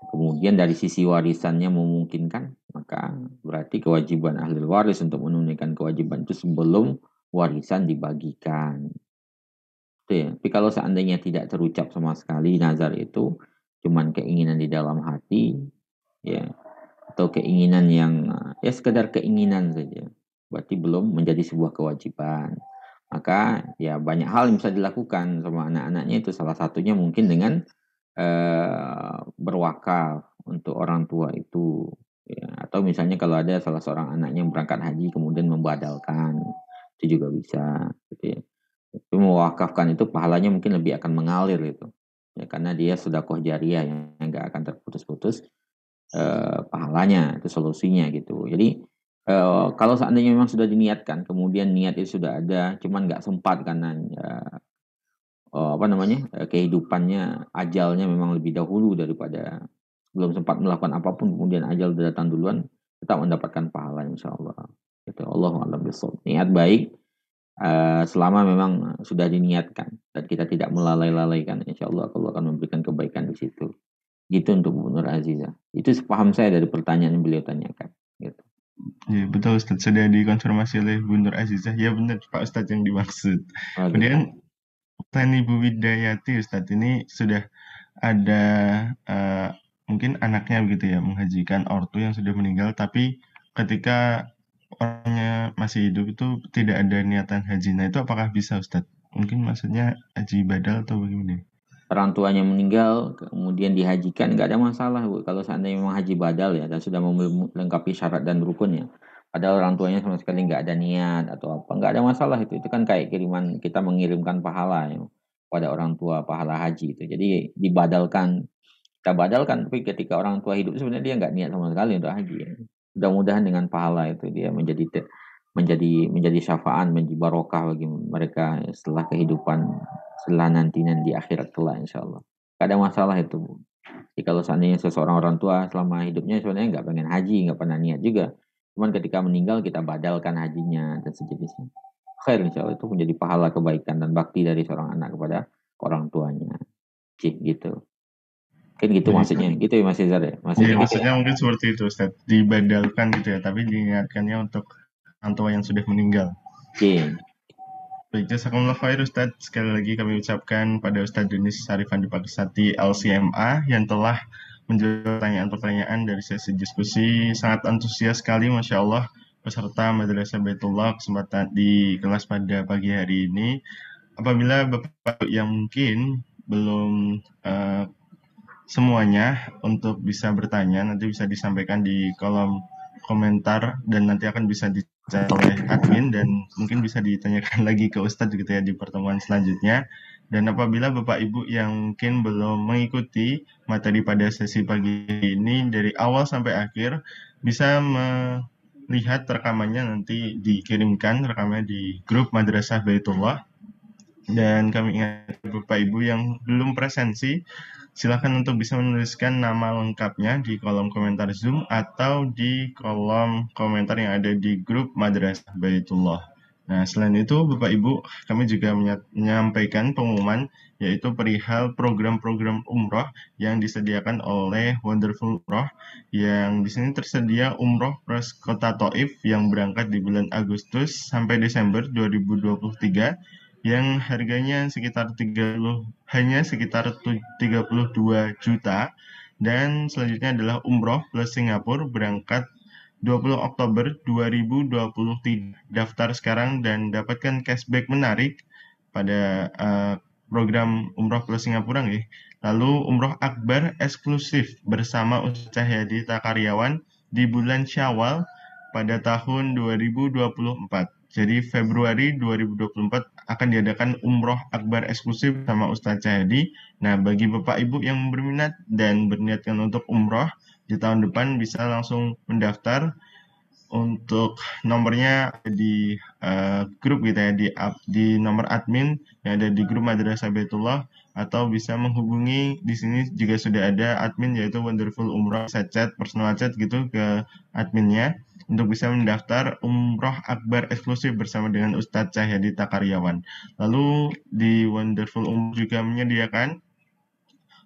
S4: Kemudian dari sisi warisannya memungkinkan, maka berarti kewajiban ahli waris untuk menunaikan kewajiban itu sebelum warisan dibagikan. Itu ya. Tapi kalau seandainya tidak terucap sama sekali nazar itu, cuman keinginan di dalam hati, ya, atau keinginan yang ya sekedar keinginan saja, berarti belum menjadi sebuah kewajiban. Maka ya banyak hal yang bisa dilakukan sama anak-anaknya, itu salah satunya mungkin dengan berwakaf untuk orang tua itu ya. Atau misalnya kalau ada salah seorang anaknya yang berangkat haji kemudian membadalkan, itu juga bisa gitu ya. Tapi mewakafkan itu pahalanya mungkin lebih akan mengalir itu ya, karena dia sedekah jariah yang nggak akan terputus-putus pahalanya, itu solusinya gitu. Jadi kalau seandainya memang sudah diniatkan, kemudian niat itu sudah ada, cuman nggak sempat karena kehidupannya, ajalnya memang lebih dahulu daripada, belum sempat melakukan apapun, kemudian ajal datang duluan, tetap mendapatkan pahala insyaallah. Itu Allahu a'lam bishawab. Niat baik selama memang sudah diniatkan dan kita tidak melalaikan, insyaallah Allah akan memberikan kebaikan di situ. Gitu untuk Bu Nur Azizah. Itu sepaham saya dari pertanyaan yang beliau tanyakan. Gitu.
S2: Ya, betul Ustadz, sudah dikonfirmasi oleh Bu Nur Azizah. Ya benar Pak Ustadz yang dimaksud. Kemudian pertanyaan Ibu Widayati Ustadz, ini sudah ada mungkin anaknya begitu ya, menghajikan ortu yang sudah meninggal, tapi ketika orangnya masih hidup itu tidak ada niatan haji. Nah itu apakah bisa Ustadz? Mungkin maksudnya haji badal atau bagaimana?
S4: Orang tuanya meninggal kemudian dihajikan, nggak ada masalah Bu, kalau seandainya memang haji badal ya dan sudah melengkapi syarat dan rukunnya. Padahal orang tuanya sama sekali nggak ada niat atau apa, nggak ada masalah itu kan kayak kiriman, kita mengirimkan pahala ya, pada orang tua, pahala haji itu. Jadi kita badalkan, tapi ketika orang tua hidup sebenarnya dia nggak niat sama sekali untuk haji ya. Mudah-mudahan dengan pahala itu dia menjadi menjadi syafaat, menjadi barokah bagi mereka setelah kehidupan, setelah nanti di akhirat kelak insyaallah. Gak ada masalah itu, Bu. Jadi kalau seandainya seseorang orang tua selama hidupnya sebenarnya nggak pengen haji, nggak pernah niat juga, cuman ketika meninggal kita badalkan hajinya dan sejenisnya. Khair insyaallah, itu menjadi pahala kebaikan dan bakti dari seorang anak kepada orang tuanya. Gitu. Kan gitu
S2: Jadi,
S4: maksudnya. Gitu ya Mas Izar ya.
S2: jadi
S4: Maksudnya gitu.
S2: maksudnya mungkin seperti itu, Ustaz. Dibadalkan gitu ya, tapi diingatkannya untuk orang tua yang sudah meninggal.
S4: Oke.
S2: Baik, jazakumullah khair Ustaz. Sekali lagi kami ucapkan pada Ustaz Denis Sarifandi Pakisati LCMA yang telah menjawab pertanyaan-pertanyaan dari sesi diskusi. Sangat antusias sekali, Masya Allah, peserta Madrasah Baitullah kesempatan di kelas pada pagi hari ini. Apabila Bapak yang mungkin belum semuanya untuk bisa bertanya, nanti bisa disampaikan di kolom komentar dan nanti akan bisa dicatat oleh admin dan mungkin bisa ditanyakan lagi ke Ustadz gitu ya di pertemuan selanjutnya. Dan apabila Bapak Ibu yang mungkin belum mengikuti materi pada sesi pagi ini dari awal sampai akhir, bisa melihat rekamannya, nanti dikirimkan rekamannya di grup Madrasah Baitullah. Dan kami ingat Bapak Ibu yang belum presensi, silakan untuk bisa menuliskan nama lengkapnya di kolom komentar Zoom atau di kolom komentar yang ada di grup Madrasah Baitullah. Nah, selain itu Bapak Ibu, kami juga menyampaikan pengumuman yaitu perihal program-program umroh yang disediakan oleh Wonderful Umroh, yang di sini tersedia umroh plus kota Taif yang berangkat di bulan Agustus sampai Desember 2023 yang harganya hanya sekitar 32 juta, dan selanjutnya adalah umroh plus Singapura berangkat 20 Oktober 2023. Daftar sekarang dan dapatkan cashback menarik pada program umroh plus Singapura nih. Lalu umroh akbar eksklusif bersama Ustaz Cahyadi Takaryawan di bulan Syawal pada tahun 2024. Jadi Februari 2024 akan diadakan umroh akbar eksklusif sama Ustaz Cahyadi. Nah, bagi Bapak Ibu yang berminat dan berniatkan untuk umroh di tahun depan bisa langsung mendaftar. Untuk nomornya di grup gitu ya, di nomor admin yang ada di grup Madrasah Baitullah, atau bisa menghubungi di sini juga sudah ada admin yaitu Wonderful Umroh, bisa chat, personal chat gitu ke adminnya untuk bisa mendaftar umroh akbar eksklusif bersama dengan Ustadz Cahyadi Takaryawan. Lalu di Wonderful Umroh juga menyediakan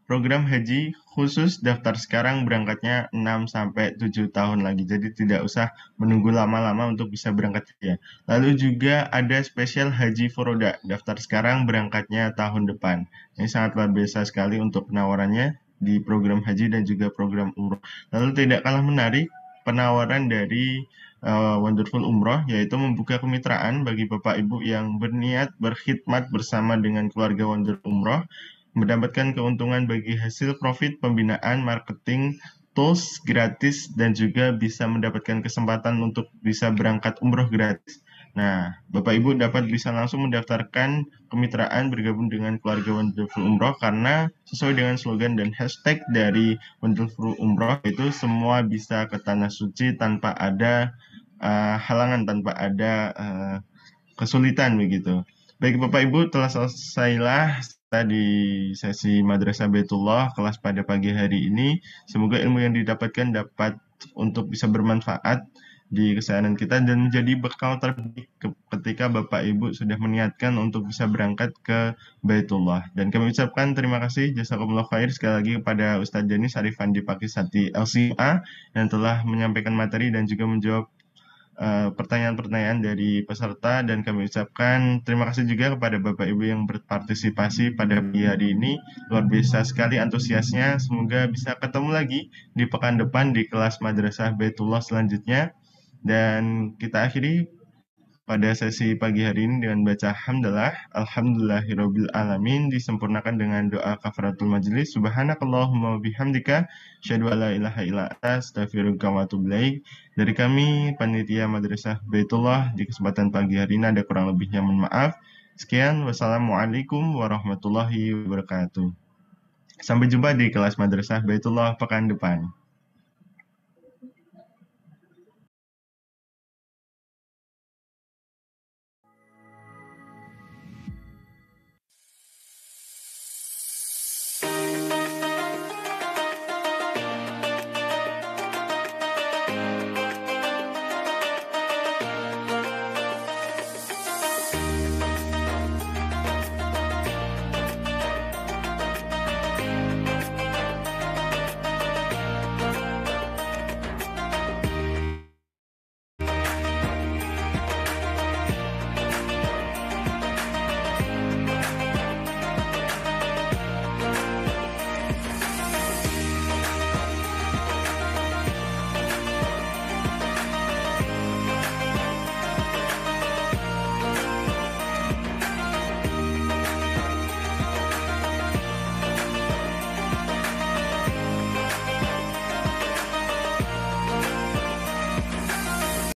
S2: program haji khusus daftar sekarang, berangkatnya 6-7 tahun lagi. Jadi tidak usah menunggu lama-lama untuk bisa berangkat ya. Lalu juga ada spesial haji Foroda. Daftar sekarang, berangkatnya tahun depan. Ini sangat luar biasa sekali untuk penawarannya di program haji dan juga program umroh. Lalu tidak kalah menarik penawaran dari Wonderful Umroh, yaitu membuka kemitraan bagi Bapak Ibu yang berniat berkhidmat bersama dengan keluarga Wonderful Umroh, mendapatkan keuntungan bagi hasil profit pembinaan marketing tools gratis, dan juga bisa mendapatkan kesempatan untuk bisa berangkat umroh gratis. Nah, Bapak Ibu dapat bisa langsung mendaftarkan kemitraan bergabung dengan keluarga Wonderful Umroh karena sesuai dengan slogan dan hashtag dari Wonderful Umroh, itu semua bisa ke tanah suci tanpa ada halangan, tanpa ada kesulitan begitu. Baik Bapak Ibu, telah selesailah di sesi Madrasah Baitullah kelas pada pagi hari ini. Semoga ilmu yang didapatkan dapat untuk bisa bermanfaat di keseharian kita dan menjadi bekal terbaik ketika Bapak Ibu sudah meniatkan untuk bisa berangkat ke Baitullah. Dan kami ucapkan terima kasih jazakumullah khair sekali lagi kepada Ustadz Denis Sarifandi Pakisati LCMA yang telah menyampaikan materi dan juga menjawab pertanyaan-pertanyaan dari peserta, dan kami ucapkan terima kasih juga kepada Bapak Ibu yang berpartisipasi pada pagi hari ini. Luar biasa sekali antusiasnya. Semoga bisa ketemu lagi di pekan depan di kelas Madrasah Baitullah selanjutnya. Dan kita akhiri pada sesi pagi hari ini dengan baca hamdalah, alhamdulillahirabbil alamin, disempurnakan dengan doa kafaratul majelis. Subhanakallahumma bihamdika, asyhadu alla ilaha illa anta, astaghfiruka wa atubu ilaik. Dari kami panitia Madrasah Baitullah di kesempatan pagi hari ini ada kurang lebihnya, mohon maaf. Sekian, wassalamualaikum warahmatullahi wabarakatuh. Sampai jumpa di kelas Madrasah Baitullah pekan depan.